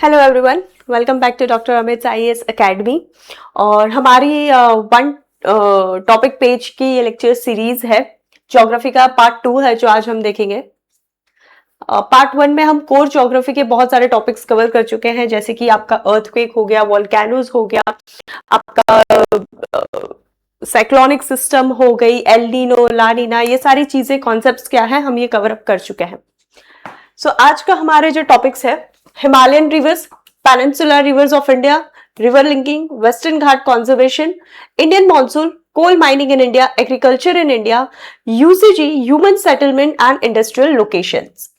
Hello everyone, welcome back to doctor Amit IAS academy. और हमारी one topic page की ये लेक्चर सीरीज है। ज्योग्राफी का पार्ट 2 है जो आज हम देखेंगे। पार्ट 1 में हम कोर ज्योग्राफी के बहुत सारे टॉपिक्स कवर कर चुके हैं, जैसे कि आपका अर्थक्वेक हो गया, वोल्केनोज हो गया, आपका साइक्लोनिक सिस्टम हो गई, एल नीनो, ला नीना, ये सारी चीजें कॉन्सेप्ट्स क्या है हम ये कवर अप कर चुके हैं। सो आज का हमारे जो टॉपिक्स है, Himalayan rivers, peninsular rivers of India, river linking, western Ghat conservation, Indian monsoon, coal mining in India, agriculture in India, UCG, human settlement and industrial locations.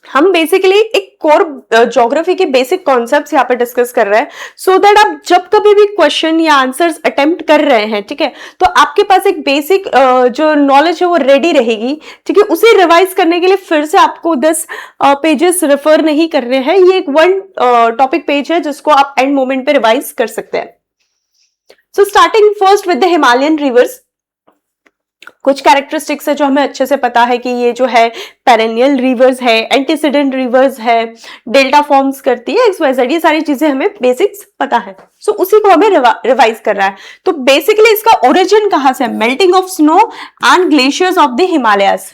हम बेसिकली एक कोर ज्योग्राफी के बेसिक कॉन्सेप्ट्स यहाँ पे discuss कर रहे हैं, so that आप जब कभी भी क्वेश्चन या आंसर्स अटेम्प्ट कर रहे हैं, ठीक है, तो आपके पास एक बेसिक जो नॉलेज है वो रेडी रहेगी। ठीक है, उसे रिवाइज करने के लिए फिर से आपको 10 पेजेस रेफर नहीं करने हैं। ये एक वन टॉपिक पेज है जिसको आप एंड मोमेंट पे रिवाइज कर सकते हैं। So starting first with the Himalayan reverse, कुछ कैरेक्टरिस्टिक्स है जो हमें अच्छे से पता है कि ये जो है पेरेनियल रिवर्स है, एंटीसीडेंट रिवर्स है, डेल्टा फॉर्म्स करती है, XYZ, ये सारी चीजें हमें बेसिक्स पता है। सो उसी को हमें रिवाइज कर रहा है। तो बेसिकली इसका ओरिजिन कहां से है? Melting of snow and glaciers of the Himalayas.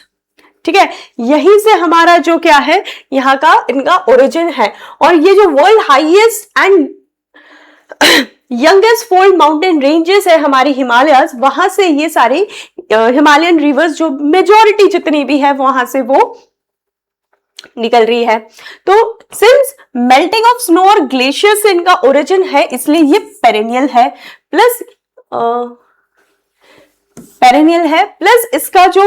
ठीक है, यहीं से हमारा जो क्या है यहाँ का इनका ओरिजिन है। और ये जो world highest and youngest fold mountain ranges है हमारी हिमालयास, वहां से ये सारी हिमालयन रिवर्स जो मेजॉरिटी जितनी भी है वहां से वो निकल रही है। तो सिंस मेल्टिंग ऑफ स्नो और ग्लेशियर से इनका ओरिजिन है, इसलिए ये पेरेनियल है, प्लस इसका जो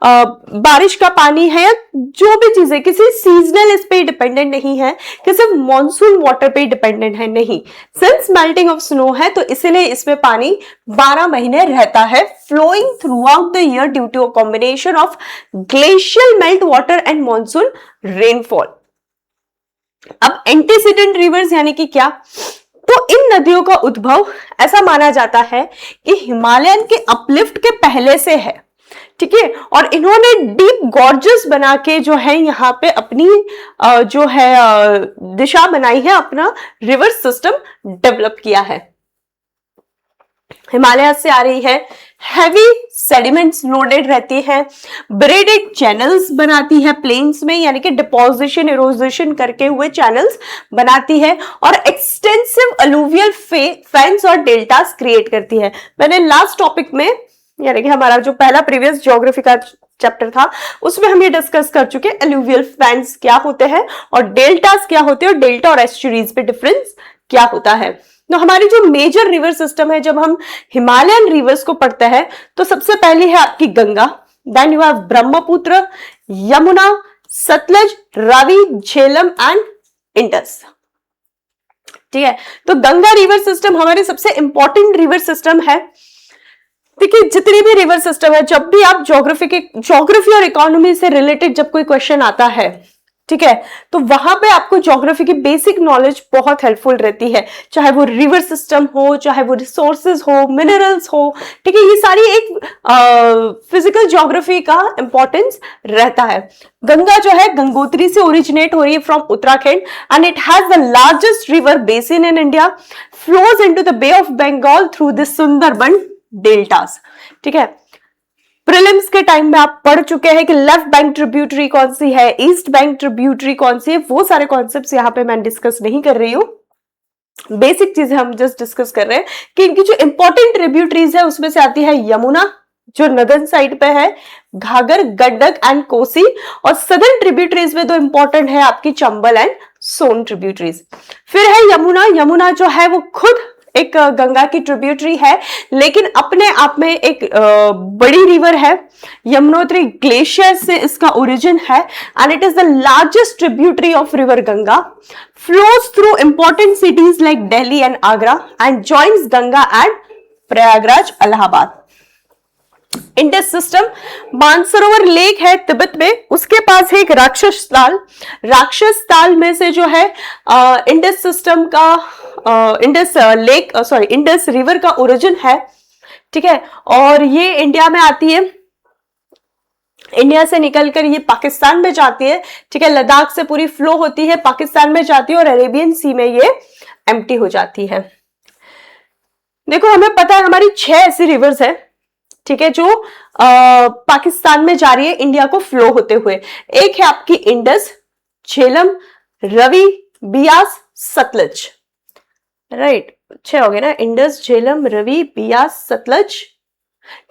बारिश का पानी है, जो भी चीजें किसी सीजनल इस पे डिपेंडेंट नहीं है कि सिर्फ मॉनसून वाटर पे डिपेंडेंट है, नहीं। सिंस मेल्टिंग ऑफ स्नो है तो इसलिए इसमें पानी 12 महीने रहता है, flowing through the year due to a combination of glacial melt water and monsoon rainfall. अब एंटीसीडेंट रिवर्स यानी कि क्या? तो इन नदियों का उद्भव ऐसा माना जाता है कि हिमालयन के अपलिफ्ट के पहले से है। ठीक है, और इन्होंने डीप गॉर्जेस बना के जो है यहाँ पे अपनी जो है दिशा बनाई है, अपना रिवर सिस्टम डेवलप किया है। हिमालय से आ रही है, हैवी सेडिमेंट्स लोडेड रहती है, ब्रेडेड चैनल्स बनाती है प्लेन्स में, यानी कि डिपोजिशन इरोजेशन करके हुए चैनल्स बनाती है, और एक्सटेंसिव अलूवियल फेंस और डेल्टास क्रिएट करती है। मैंने लास्ट टॉपिक में, यानी कि हमारा जो पहला प्रीवियस ज्योग्राफी का चैप्टर था, उसमें हम ये डिस्कस कर चुके हैं अलूवियल फेंस क्या होते हैं और डेल्टास क्या होते हैं, और डेल्टा और एस्चुरीज पे डिफरेंस क्या होता है। तो हमारी जो मेजर रिवर सिस्टम है, जब हम हिमालयन रिवर्स को पढ़ते हैं तो सबसे पहली है आपकी Ganga, then you have Brahmaputra, Yamuna, Sutlej, Ravi, Jhelum and Indus. ठीक है, तो गंगा रिवर सिस्टम हमारी सबसे इंपॉर्टेंट रिवर सिस्टम है। देखिए, जितनी भी रिवर सिस्टम है, जब भी आप ज्योग्राफी और इकोनॉमी से रिलेटेड जब कोई क्वेश्चन आता है, ठीक है, तो वहां पे आपको ज्योग्राफी की बेसिक नॉलेज बहुत हेल्पफुल रहती है, चाहे वो रिवर सिस्टम हो, चाहे वो रिसोर्सेज हो, मिनरल्स हो। ठीक है, ये सारी एक फिजिकल ज्योग्राफी का इंपॉर्टेंस रहता है। गंगा जो है गंगोत्री से ओरिजिनेट हो रही है from Uttarakhand, and it has the largest river basin in India, flows into the bay of Bengal through the Sundarban deltas. ठीक है, प्रीलिम्स के टाइम में आप पढ़ चुके हैं कि लेफ्ट बैंक ट्रिब्यूटरी कौन सी है, ईस्ट बैंक ट्रिब्यूटरी कौन सी है, वो सारे कॉन्सेप्ट्स यहाँ पे मैं डिस्कस नहीं कर रही हूँ। बेसिक चीजें हम जस्ट डिस्कस कर रहे हैं कि इनकी जो इंपॉर्टेंट ट्रिब्यूटरीज है उसमें से आती है यमुना जो नदन साइड पे है, घाघर, गंडक एंड कोसी, और सदर्न ट्रिब्यूटरीज में दो इंपॉर्टेंट है आपकी चंबल एंड सोन ट्रिब्यूटरीज। फिर है यमुना। यमुना जो है वो खुद एक गंगा की ट्रिब्यूटरी है, लेकिन अपने आप में एक बड़ी रिवर है। यमुनोत्री ग्लेशियर से इसका ओरिजिन है, and it is the largest tributary of river Ganga, flows through important cities like Delhi and Agra, and joins Ganga at Prayagraj, Allahabad. Indus system, Mansarovar lake है तिब्बत में, उसके पास है एक राक्षस ताल। राक्षस ताल में से जो है इंडस सिस्टम का इंडस रिवर का ओरिजिन है। ठीक है, और ये इंडिया में आती है इंडिया से निकलकर ये पाकिस्तान में जाती है, ठीक है, लद्दाख से पूरी फ्लो होती है, पाकिस्तान में जाती है और अरेबियन सी में ये एम्प्टी हो जाती है। देखो हमें पता है हमारी 6 ऐसी रिवर्स है, ठीक है, जो पाकिस्तान में जा रही है इंडिया को फ्लो होते हुए। एक है आपकी इंडस, झेलम, रवि, बियास, सतलज, राइट, 6 हो गए ना, इंडस, झेलम, रवि, बियास, सतलज,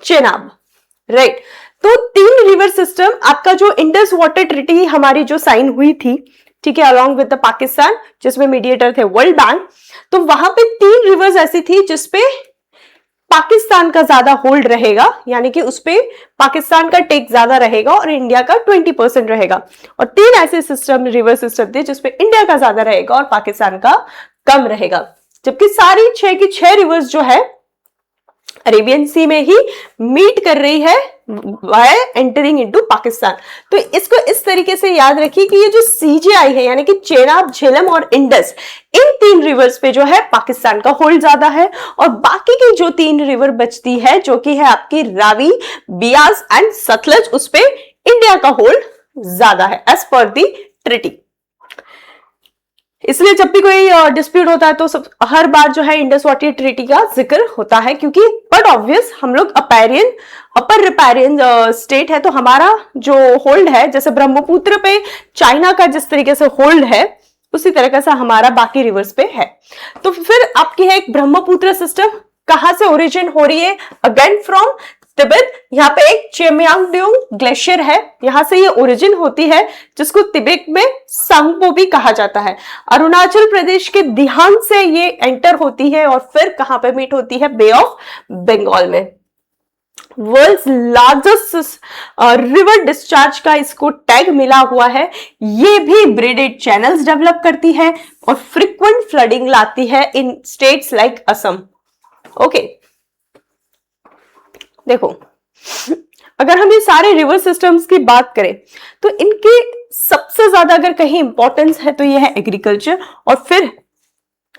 चेनाब, राइट। तो 3 रिवर सिस्टम, आपका जो इंडस वाटर ट्रीटी हमारी जो साइन हुई थी, ठीक है, अलॉन्ग विद द पाकिस्तान, जिसमें मीडिएटर थे वर्ल्ड बैंक, तो वहां पे 3 रिवर्स ऐसी थी जिसपे पाकिस्तान का ज्यादा होल्ड रहेगा, यानी कि उसपे पाकिस्तान का टेक ज्यादा रहेगा और इंडिया का 20% रहेगा, और 3 ऐसे सिस्टम, रिवर सिस्टम थे जिसपे इंडिया का ज्यादा रहेगा और पाकिस्तान का कम रहेगा। जबकि सारी 6 की 6 रिवर्स जो है अरेबियन सी में ही मीट कर रही है वाय एंटरिंग इनटू पाकिस्तान। तो इसको इस तरीके से याद रखिए कि ये जो सीजेआई है, यानी कि चेनाब, झेलम और इंडस, इन 3 रिवर्स पे जो है पाकिस्तान का होल्ड ज्यादा है, और बाकी की जो 3 रिवर बचती है जो कि है आपकी रावी, बियास एंड सतलज, उस पे इंडिया का होल्ड ज्यादा है एज पर दी ट्रीटी। इसलिए जब भी कोई डिस्प्यूट होता है तो हर बार जो है इंडस वाटर ट्रीटी का जिक्र होता है, क्योंकि बट ऑब्वियस हम लोग अपर रिपेरियन स्टेट है, तो हमारा जो होल्ड है, जैसे ब्रह्मपुत्र पे चाइना का जिस तरीके से होल्ड है, उसी तरीके से हमारा बाकी रिवर्स पे है। तो फिर आपकी है एक ब्रह्मपुत्र सिस्टम, कहां से ओरिजिन हो रही है? Again from Tibet. यहाँ पे एक चेमयांगड्यूंग ग्लेशियर है, यहां से ये ओरिजिन होती है, जिसको तिब्बत में सांगपो भी कहा जाता है। अरुणाचल प्रदेश के दिहांग से ये एंटर होती है और फिर कहां पे मीट होती है? बे ऑफ बंगाल में। वर्ल्ड्स लार्जेस्ट रिवर डिस्चार्ज का इसको टैग मिला हुआ है। ये भी ब्रेडेड चैनल्स डेवलप करती है और फ्रीक्वेंट फ्लडिंग लाती है इन स्टेट्स लाइक असम। ओके, देखो अगर हम ये सारे रिवर सिस्टम्स की बात करें तो इनके सबसे ज्यादा अगर कहीं इंपॉर्टेंस है तो ये है एग्रीकल्चर, और फिर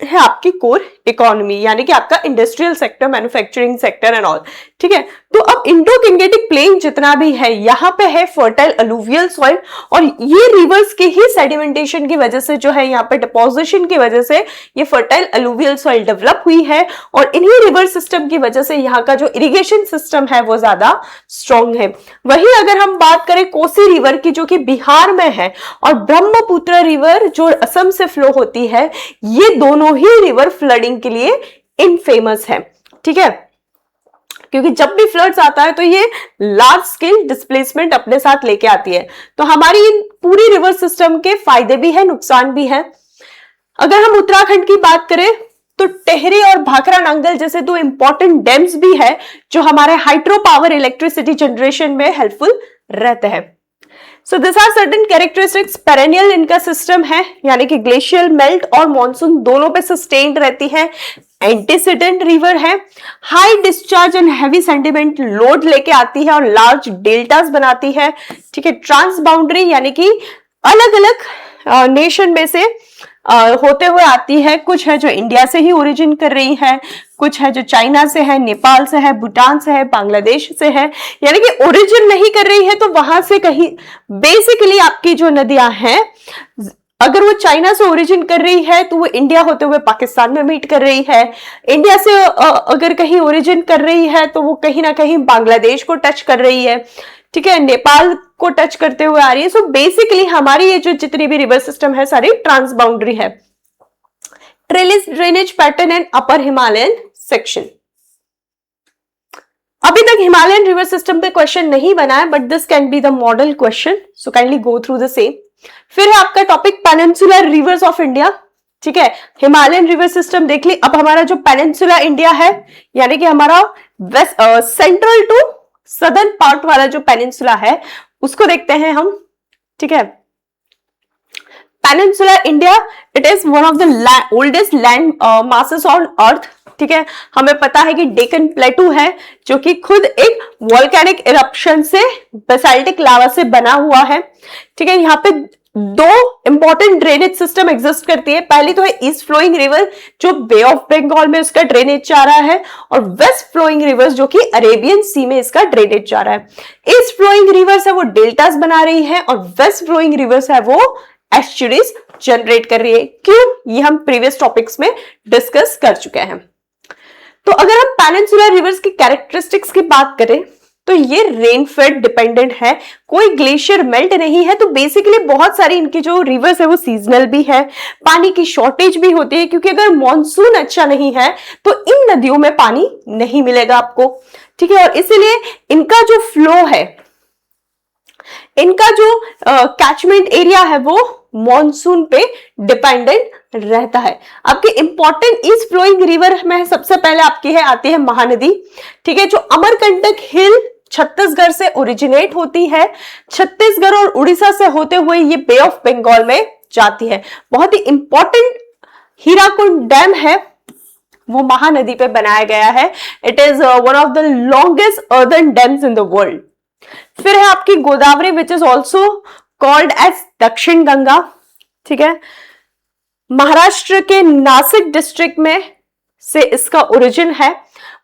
है आपकी कोर इकोनॉमी, यानी कि आपका industrial sector, manufacturing sector and all, ठीक है। तो अब इंडो गंगेटिक प्लेन जितना भी है, यहाँ पे है फर्टाइल अलुवियल सॉइल, और ये रिवर्स के ही सेडिमेंटेशन की वजह से जो है, यहाँ पे डिपोजिशन की वजह से ये फर्टाइल अलुवियल सॉइल डेवलप हुई है, और इन्हीं रिवर सिस्टम की वजह से यहाँ का जो इरिगेशन सिस्टम है वो ज्यादा स्ट्रॉन्ग है। वहीं अगर हम बात करें कोसी रिवर की, जो कि बिहार में है, और ब्रह्मपुत्र रिवर जो असम से फ्लो होती है, ये दोनों ही रिवर फ्लडिंग के लिए इनफेमस है, ठीक है, क्योंकि जब भी फ्लड्स आता है तो ये लार्ज स्केल डिस्प्लेसमेंट अपने साथ लेके आती है। तो हमारी इन पूरी रिवर सिस्टम के फायदे भी है, नुकसान भी है। अगर हम उत्तराखंड की बात करें तो टेहरी और भाखरा नांगल जैसे 2 इंपॉर्टेंट डैम्स भी है, जो हमारे हाइड्रो पावर इलेक्ट्रिसिटी जनरेशन में हेल्पफुल रहते हैं। So this are certain characteristics. Perennial इनका सिस्टम है, यानी कि ग्लेशियल मेल्ट और मॉनसून दोनों पे सस्टेन्ड रहती है। एंटीसीडेंट रिवर है, high discharge and heavy sentiment load लेके आती है और लार्ज डेल्टास बनाती है, ठीक है। ट्रांस बाउंड्री, यानी कि अलग अलग नेशन में से होते हुए आती है। कुछ है जो इंडिया से ही ओरिजिन कर रही है, कुछ है जो चाइना से है, नेपाल से है, भूटान से है, बांग्लादेश से है, यानी कि ओरिजिन नहीं कर रही है तो वहां से कहीं बेसिकली आपकी जो नदियां हैं, अगर वो चाइना से ओरिजिन कर रही है तो वो इंडिया होते हुए पाकिस्तान में मीट कर रही है। इंडिया से अगर कहीं ओरिजिन कर रही है तो वो कहीं ना कहीं बांग्लादेश को टच कर रही है, ठीक है, नेपाल को टच करते हुए आ रही है। सो बेसिकली हमारी ये जो जितनी भी रिवर सिस्टम है सारी ट्रांस बाउंड्री है। Trellis drainage pattern and upper Himalayan section. अभी तक हिमालयन रिवर सिस्टम पे क्वेश्चन नहीं बना है, but this can be the model question, so kindly go through the same. फिर है आपका topic peninsular rivers of India, ठीक है। हिमालयन रिवर सिस्टम देख ली। अब हमारा जो पेनिनसुला इंडिया है, यानी कि हमारा west central to southern part वाला जो पेनिनसुला है, उसको देखते हैं हम, ठीक है। Peninsula India, it is one of the oldest land masses on earth, ठीक है। हमें पता है कि डेक्कन प्लेटू है जो कि खुद एक वोल्केनिक इरप्शन से बेसाल्टिक लावा से बना हुआ है, ठीक है। यहाँ पे दो इंपॉर्टेंट ड्रेनेज सिस्टम एग्जिस्ट करती है। पहली तो है ईस्ट फ्लोइंग रिवर जो बे ऑफ बंगाल में उसका ड्रेनेज जा रहा है, और वेस्ट फ्लोइंग रिवर्स जो कि अरेबियन सी में इसका ड्रेनेज जा रहा है। ईस्ट फ्लोइंग रिवर्स है वो डेल्टास बना रही है, और वेस्ट फ्लोइंग रिवर्स है वो एस्चुरीज जनरेट कर रही है। क्यों? ये हम प्रीवियस टॉपिक्स में डिस्कस कर चुके हैं। तो अगर हम पेनिनसुलर रिवर्स की कैरेक्टरिस्टिक्स की बात करें तो ये रेनफेड डिपेंडेंट है, कोई ग्लेशियर मेल्ट नहीं है। तो बेसिकली बहुत सारी इनकी जो रिवर्स है वो सीजनल भी है, पानी की शॉर्टेज भी होती है, क्योंकि अगर मॉनसून अच्छा नहीं है तो इन नदियों में पानी नहीं मिलेगा आपको, ठीक है। और इसीलिए इनका जो फ्लो है, इनका जो कैचमेंट एरिया है वो मॉनसून पे डिपेंडेंट रहता है। आपके इंपॉर्टेंट ईस्ट फ्लोइंग रिवर में सबसे पहले आपकी है आती है महानदी, ठीक है, जो अमरकंटक हिल छत्तीसगढ़ से ओरिजिनेट होती है, छत्तीसगढ़ और उड़ीसा से होते हुए ये बे ऑफ बंगाल में जाती है। बहुत ही इंपॉर्टेंट हीराकुंड डैम है वो महानदी पे बनाया गया है। It is one of the longest earthen dams in the world. फिर है आपकी Godavari which is also called as Dakshin Ganga, ठीक है। महाराष्ट्र के नासिक डिस्ट्रिक्ट में से इसका ओरिजिन है।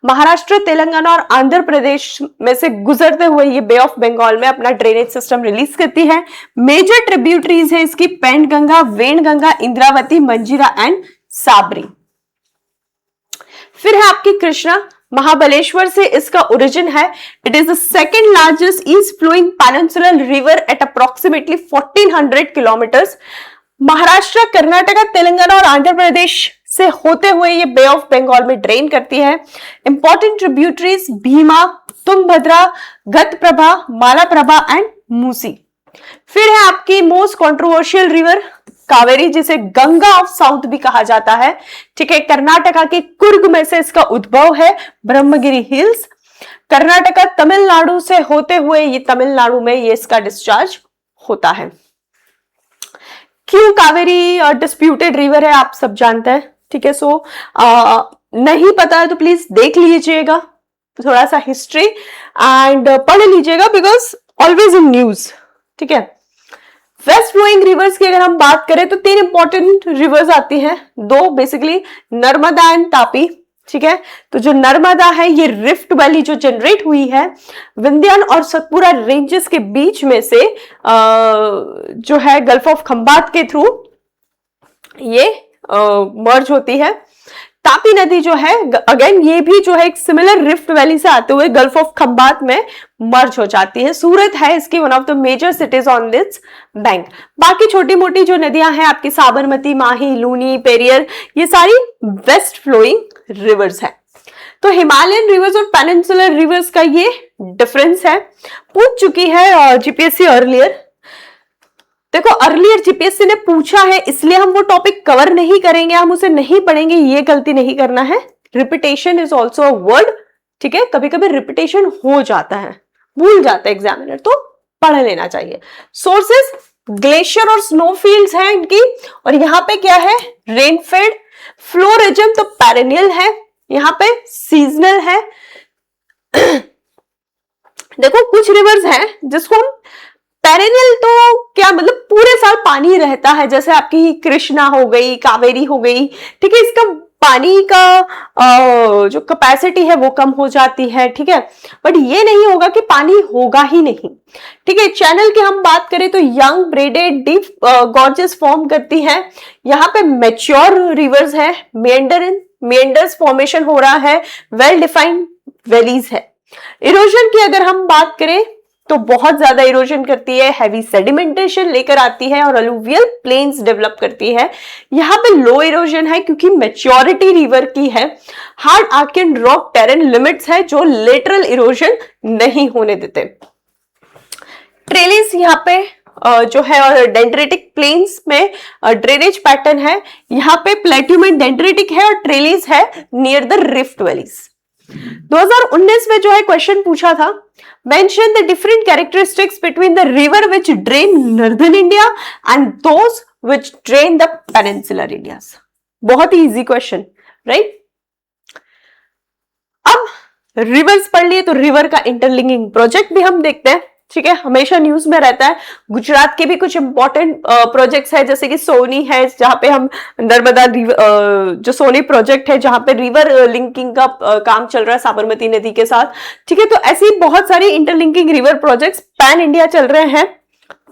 महाराष्ट्र, तेलंगाना और आंध्र प्रदेश में से गुजरते हुए ये बे ऑफ बंगाल में अपना ड्रेनेज सिस्टम रिलीज करती है। मेजर ट्रिब्यूटरीज है इसकी पेंट गंगा, वेण गंगा, इंद्रावती, मंजीरा एंड साबरी। फिर है आपकी कृष्णा, महाबलेश्वर से इसका ओरिजिन है। It is the second largest east flowing peninsular river at approximately 1400 kilometres. Maharashtra, Karnataka, Telangana और आंध्र प्रदेश से होते हुए ये बे ऑफ बंगाल में ड्रेन करती है। Important tributaries Bhima, Tungabhadra, Ghataprabha, Malaprabha and Musi. फिर है आपकी मोस्ट कंट्रोवर्शियल रिवर कावेरी, जिसे गंगा ऑफ साउथ भी कहा जाता है, ठीक है। कर्नाटका के कुर्ग में से इसका उद्भव है, ब्रह्मगिरी हिल्स। कर्नाटका, तमिलनाडु से होते हुए ये तमिलनाडु में ये इसका डिस्चार्ज होता है। क्यों कावेरी डिस्प्यूटेड रिवर है आप सब जानते हैं, ठीक है। सो नहीं पता है तो प्लीज देख लीजिएगा थोड़ा सा हिस्ट्री एंड पढ़ लीजिएगा, बिकॉज ऑलवेज इन न्यूज, ठीक है। वेस्ट फ्लोइंग रिवर्स की अगर हम बात करें तो तीन इंपॉर्टेंट रिवर्स आती हैं, दो बेसिकली नर्मदा एंड तापी, ठीक है। तो जो नर्मदा है ये रिफ्ट वैली जो जनरेट हुई है विंध्यान और सतपुरा रेंजेस के बीच में से जो है गल्फ ऑफ खंबात के थ्रू ये मर्ज होती है। तापी नदी जो है अगेन ये भी जो है एक सिमिलर रिफ्ट वैली से आते हुए गल्फ ऑफ खंबात में मर्ज हो जाती है। सूरत है इसकी one of the major cities on this bank. बाकी छोटी मोटी जो नदियां हैं आपकी साबरमती, माही, लूनी, पेरियर, ये सारी वेस्ट फ्लोइंग रिवर्स है। तो हिमालयन रिवर्स और पेनिनसुलर रिवर्स का ये डिफरेंस है, पूछ चुकी है जीपीएससी अर्लियर। देखो अर्लियर जीपीएससी ने पूछा है इसलिए हम वो टॉपिक कवर नहीं करेंगे, हम उसे नहीं पढ़ेंगे, ये गलती नहीं करना है। Repetition is also a word, ठीक है। कभी कभी रिपीटेशन हो जाता है, भूल जाता है एग्जामिनर, तो पढ़ लेना चाहिए। सोर्सेस ग्लेशियर और स्नोफील्ड्स हैं इनकी, और यहाँ पे क्या है रेनफेड। फ्लो रिजम तो पेरेनियल है, यहाँ पे सीजनल है। देखो कुछ रिवर्स हैं जिसको हम पेरेनियल तो क्या मतलब पूरे साल पानी रहता है, जैसे आपकी कृष्णा हो गई, कावेरी हो गई, ठीक है। इसका पानी का जो कैपेसिटी है वो कम हो जाती है, ठीक है। बट ये नहीं होगा कि पानी होगा ही नहीं, ठीक है। चैनल की हम बात करें तो young braided deep gorges form करती है। यहाँ पे मैच्योर रिवर्स है, मेंडर्स फॉर्मेशन हो रहा है, वेल डिफाइंड वैलीज है। इरोजन की अगर हम बात करें तो बहुत ज्यादा इरोजन करती है, हैवी सेडिमेंटेशन लेकर आती है और अलुवियल प्लेन्स डेवलप करती है। यहाँ पे लो इरोजन है क्योंकि मैच्योरिटी रिवर की है। Hard Archaean rock terrain limits है जो लेटरल इरोजन नहीं होने देते। ट्रेलिस यहाँ पे जो है और डेंड्रेटिक प्लेन्स में ड्रेनेज पैटर्न है। यहाँ पे प्लेट्यू में डेंड्रेटिक है और ट्रेलिस है नियर द रिफ्ट वैलीज। 2019 में जो है क्वेश्चन पूछा था, mention the different characteristics between the river which drain northern India and those which drain the peninsular India's. बहुत ही इजी क्वेश्चन, राइट। अब रिवर्स पढ़ लिए तो रिवर का इंटरलिंकिंग प्रोजेक्ट भी हम देखते हैं। ठीक है, हमेशा न्यूज में रहता है। गुजरात के भी कुछ इंपॉर्टेंट प्रोजेक्ट्स है, जैसे कि सोनी है, जहां पे हम नर्मदा जो सोनी प्रोजेक्ट है, जहां पे रिवर लिंकिंग का काम चल रहा है साबरमती नदी के साथ। ठीक है, तो ऐसी बहुत सारी interlinking river projects pan India चल रहे हैं।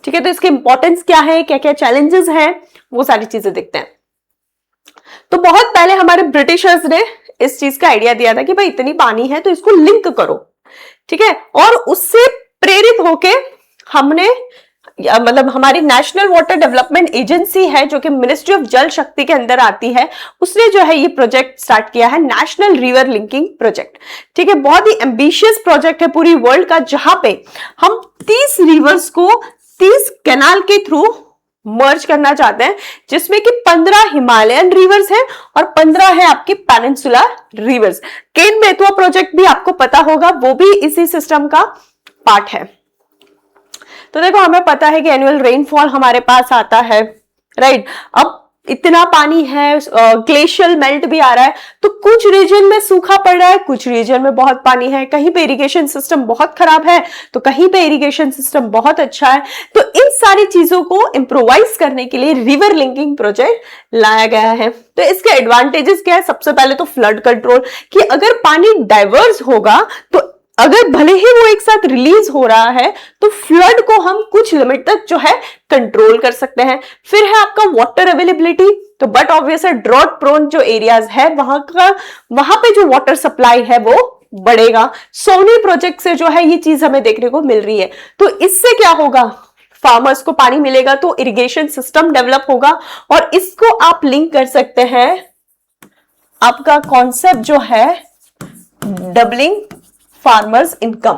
ठीक है, तो इसके इंपॉर्टेंस क्या है, क्या क्या चैलेंजेस हैं, वो सारी चीजें देखते हैं। तो बहुत पहले हमारे ब्रिटिशर्स ने इस चीज का आइडिया दिया था कि भाई इतनी पानी है तो इसको लिंक करो। ठीक है, और उससे प्रेरित होके हमने मतलब हमारी नेशनल वाटर डेवलपमेंट एजेंसी है जो कि मिनिस्ट्री ऑफ जल शक्ति के अंदर आती है, उसने जो है ये प्रोजेक्ट स्टार्ट किया है, नेशनल रिवर लिंकिंग प्रोजेक्ट। ठीक है, बहुत ही एम्बिशियस प्रोजेक्ट है पूरी वर्ल्ड का, जहां पे हम 30 रिवर्स को 30 कैनाल के थ्रू मर्ज करना चाहते हैं, जिसमें कि 15 हिमालयन रिवर्स हैं और 15 है आपकी पेनिनसुलर रिवर्स। केन बेतवा प्रोजेक्ट भी आपको पता होगा, वो भी इसी सिस्टम का पार्ट है। तो देखो, हमें पता है कि एनुअल रेनफॉल हमारे पास आता है, राइट। अब इतना पानी है, ग्लेशियल मेल्ट भी आ रहा है, तो कुछ रीजन में सूखा पड़ रहा है, कुछ रीजन में बहुत पानी है, कहीं पे इरिगेशन सिस्टम बहुत खराब है तो कहीं पे इरिगेशन सिस्टम बहुत अच्छा है। तो इन सारी चीजों को इम्प्रोवाइज करने के लिए रिवर लिंकिंग प्रोजेक्ट लाया गया है। तो इसके एडवांटेजेस क्या है? सबसे पहले तो फ्लड कंट्रोल, कि अगर पानी डाइवर्स होगा तो अगर भले ही वो एक साथ रिलीज हो रहा है तो फ्लड को हम कुछ लिमिट तक जो है कंट्रोल कर सकते हैं। फिर है आपका वाटर अवेलेबिलिटी, तो बट ऑब्वियस है ड्रॉट प्रोन जो एरियाज है वहां पे जो वाटर सप्लाई है वो बढ़ेगा। सोनी प्रोजेक्ट से जो है ये चीज हमें देखने को मिल रही है। तो इससे क्या होगा? फार्मर्स को पानी मिलेगा तो इरिगेशन सिस्टम डेवलप होगा, और इसको आप लिंक कर सकते हैं आपका कॉन्सेप्ट जो है डबलिंग फार्मर्स इनकम।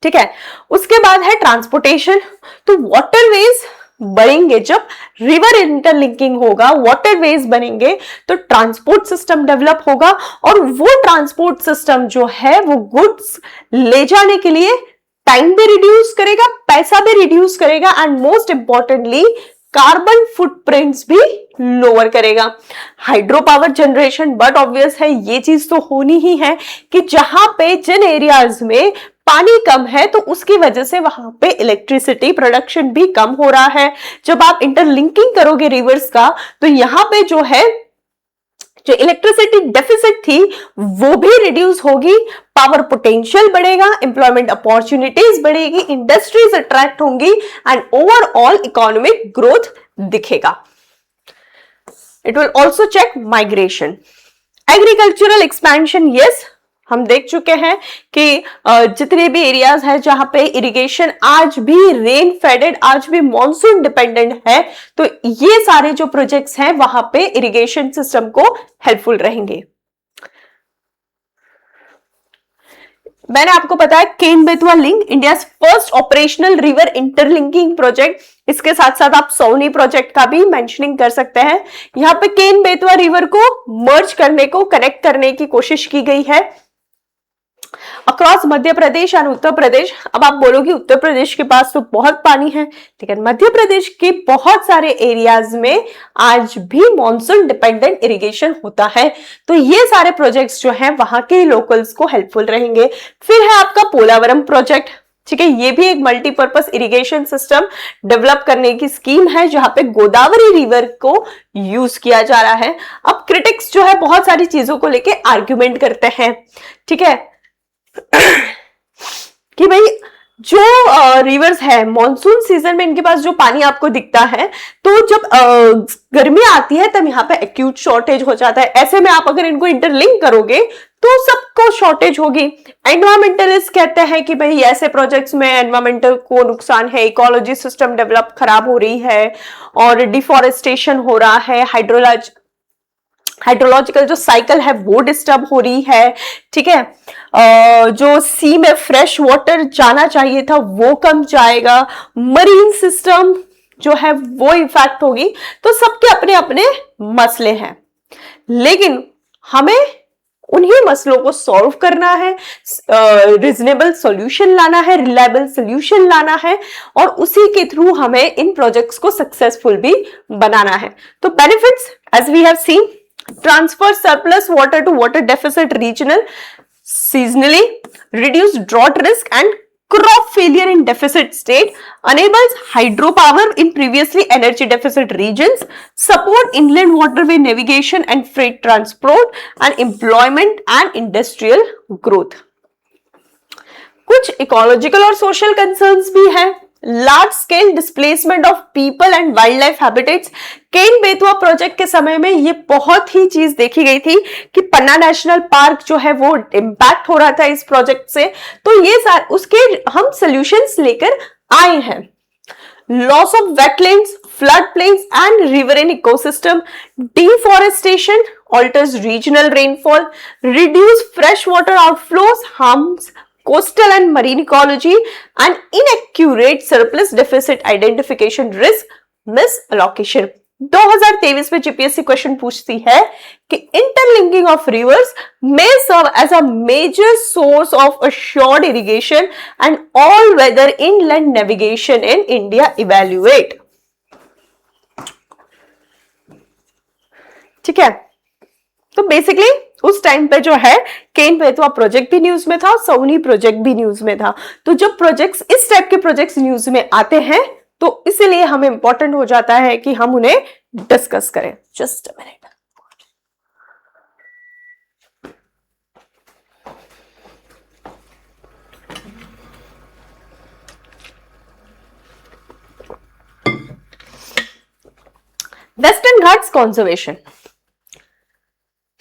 ठीक है, उसके बाद है ट्रांसपोर्टेशन। तो वाटरवेज बढ़ेंगे, जब रिवर इंटरलिंकिंग होगा, वाटरवेज बनेंगे तो ट्रांसपोर्ट सिस्टम डेवलप होगा, और वो ट्रांसपोर्ट सिस्टम जो है वो गुड्स ले जाने के लिए टाइम भी रिड्यूस करेगा, पैसा भी रिड्यूस करेगा, and most importantly carbon footprints भी लोअर करेगा। Hydro power generation, but obvious है ये चीज तो होनी ही है कि जहां पे जिन एरियाज में पानी कम है तो उसकी वजह से वहां पे इलेक्ट्रिसिटी प्रोडक्शन भी कम हो रहा है। जब आप इंटरलिंकिंग करोगे रिवर्स का तो यहां पे जो है जो इलेक्ट्रिसिटी डेफिसिट थी वो भी रिड्यूस होगी, पावर पोटेंशियल बढ़ेगा, एम्प्लॉयमेंट अपॉर्चुनिटीज बढ़ेगी, इंडस्ट्रीज अट्रैक्ट होंगी, एंड ओवरऑल इकोनॉमिक ग्रोथ दिखेगा। It will also check migration. Agricultural expansion, yes, हम देख चुके हैं कि जितने भी एरियाज हैं जहां पे इरिगेशन आज भी रेन फेडेड, आज भी मॉनसून डिपेंडेंट है, तो ये सारे जो प्रोजेक्ट्स हैं वहां पे इरिगेशन सिस्टम को हेल्पफुल रहेंगे। मैंने आपको बताया Ken Betwa link, India first operational river interlinking project. इसके साथ साथ आप सोनी प्रोजेक्ट का भी मेंशनिंग कर सकते हैं। यहां पे केन बेतवा रिवर को मर्ज करने को, कनेक्ट करने की कोशिश की गई है अक्रॉस मध्य प्रदेश एंड उत्तर प्रदेश। अब आप बोलोगे उत्तर प्रदेश के पास तो बहुत पानी है, लेकिन मध्य प्रदेश के बहुत सारे एरियाज में आज भी मॉनसून डिपेंडेंट इरिगेशन होता है, तो ये सारे प्रोजेक्ट्स जो हैं वहां के लोकल्स को हेल्पफुल रहेंगे। फिर है आपका पोलावरम प्रोजेक्ट। ठीक है, ये भी एक मल्टीपर्पज इरिगेशन सिस्टम डेवलप करने की स्कीम है जहां पे गोदावरी रिवर को यूज किया जा रहा है। अब क्रिटिक्स जो है बहुत सारी चीजों को लेके आर्ग्यूमेंट करते हैं, ठीक है, कि भाई जो रिवर्स है मॉनसून सीजन में इनके पास जो पानी आपको दिखता है, तो जब गर्मी आती है तब यहाँ पे एक्यूट शॉर्टेज हो जाता है। ऐसे में आप अगर इनको इंटरलिंक करोगे तो सबको शॉर्टेज होगी। एनवायरमेंटलिस्ट कहते हैं कि भाई ऐसे प्रोजेक्ट्स में एनवायरमेंटल को नुकसान है, इकोलॉजी सिस्टम डेवलप खराब हो रही है और डिफॉरेस्टेशन हो रहा है, हाइड्रोलॉजिकल जो साइकिल है वो डिस्टर्ब हो रही है। ठीक है, जो सी में फ्रेश वाटर जाना चाहिए था वो कम जाएगा, मरीन सिस्टम जो है वो इफेक्ट होगी। तो सबके अपने अपने मसले हैं, लेकिन हमें उन्हीं मसलों को सॉल्व करना है, रीजनेबल सॉल्यूशन लाना है, रिलायबल सॉल्यूशन लाना है, और उसी के थ्रू हमें इन प्रोजेक्ट्स को सक्सेसफुल भी बनाना है। तो benefits as we have seen, transfer surplus water to water deficit regional seasonally, reduce drought risk and crop failure in deficit state, enables hydropower in previously energy deficit regions, support inland waterway navigation and freight transport, and employment and industrial growth. कुछ ecological और social concerns भी हैं. Large scale displacement of people and wild life habitats. Ken Betwa project के समय में ये बहुत ही चीज देखी गई थी कि पन्ना नेशनल पार्क जो है वो इंपैक्ट हो रहा था इस प्रोजेक्ट से. तो ये उसके हम सॉल्यूशंस लेकर आए हैं. Loss of wetlands, flood plains and riverine ecosystem, deforestation alters regional rainfall, reduce freshwater outflows, harms coastal and marine ecology, and inaccurate surplus deficit identification risk, misallocation. 2023 में जीपीएससी क्वेश्चन पूछती है कि interlinking of rivers may serve as a major source of assured irrigation and all weather inland navigation in India. Evaluate. ठीक है, तो basically उस time पे जो है केन बेतवा प्रोजेक्ट भी न्यूज में था, सोनी प्रोजेक्ट भी न्यूज में था. तो जब प्रोजेक्ट्स इस टाइप के प्रोजेक्ट्स न्यूज में आते हैं तो इसीलिए हमें इंपॉर्टेंट हो जाता है कि हम उन्हें डिस्कस करें. Just a minute. Western Ghats conservation.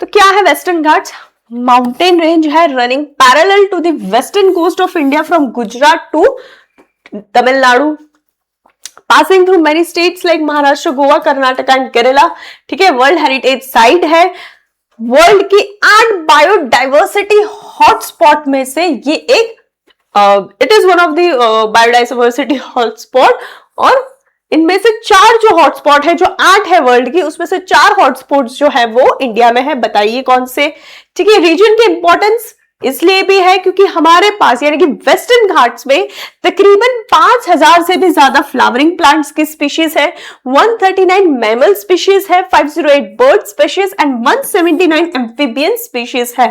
तो क्या है वेस्टर्न घाट्स? माउंटेन रेंज है running parallel to the western coast of India from Gujarat to Tamil Nadu, passing through many states like Maharashtra, Goa, Karnataka and Kerala. ठीक है, वर्ल्ड हेरिटेज साइट है. वर्ल्ड की 8 बायोडाइवर्सिटी हॉटस्पॉट में से ये एक it is one of the biodiversity hotspot. और इनमें से 4 जो हॉटस्पॉट है, जो 8 है वर्ल्ड की, उसमें से 4 हॉटस्पॉट्स जो है वो इंडिया में है. बताइए कौन से? ठीक है, रीजन की इंपॉर्टेंस इसलिए भी है क्योंकि हमारे पास यानी कि वेस्टर्न घाट्स में तकरीबन 5000 से भी ज्यादा फ्लावरिंग प्लांट्स की स्पीशीज है, 139 मैमल स्पीशीज है, 508 bird species and 179 amphibian species है.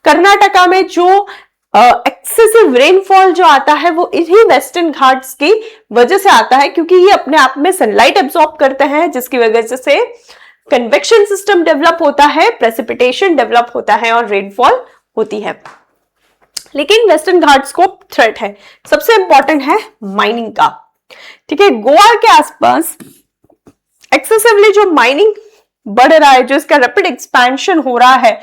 कर्नाटका में जो एक्सेसिव रेनफॉल जो आता है वो इन्हीं वेस्टर्न घाट्स की वजह से आता है, क्योंकि ये अपने आप में सनलाइट एब्सॉर्ब करते हैं, जिसकी वजह से कन्वेक्शन सिस्टम डेवलप होता है, प्रेसिपिटेशन डेवलप होता है और रेनफॉल होती है. लेकिन वेस्टर्न घाट्स को थ्रेट है. सबसे इंपॉर्टेंट है माइनिंग का. ठीक है, गोवा के आसपास एक्सेसिवली जो माइनिंग बढ़ रहा है, जो इसका रैपिड एक्सपेंशन हो रहा है,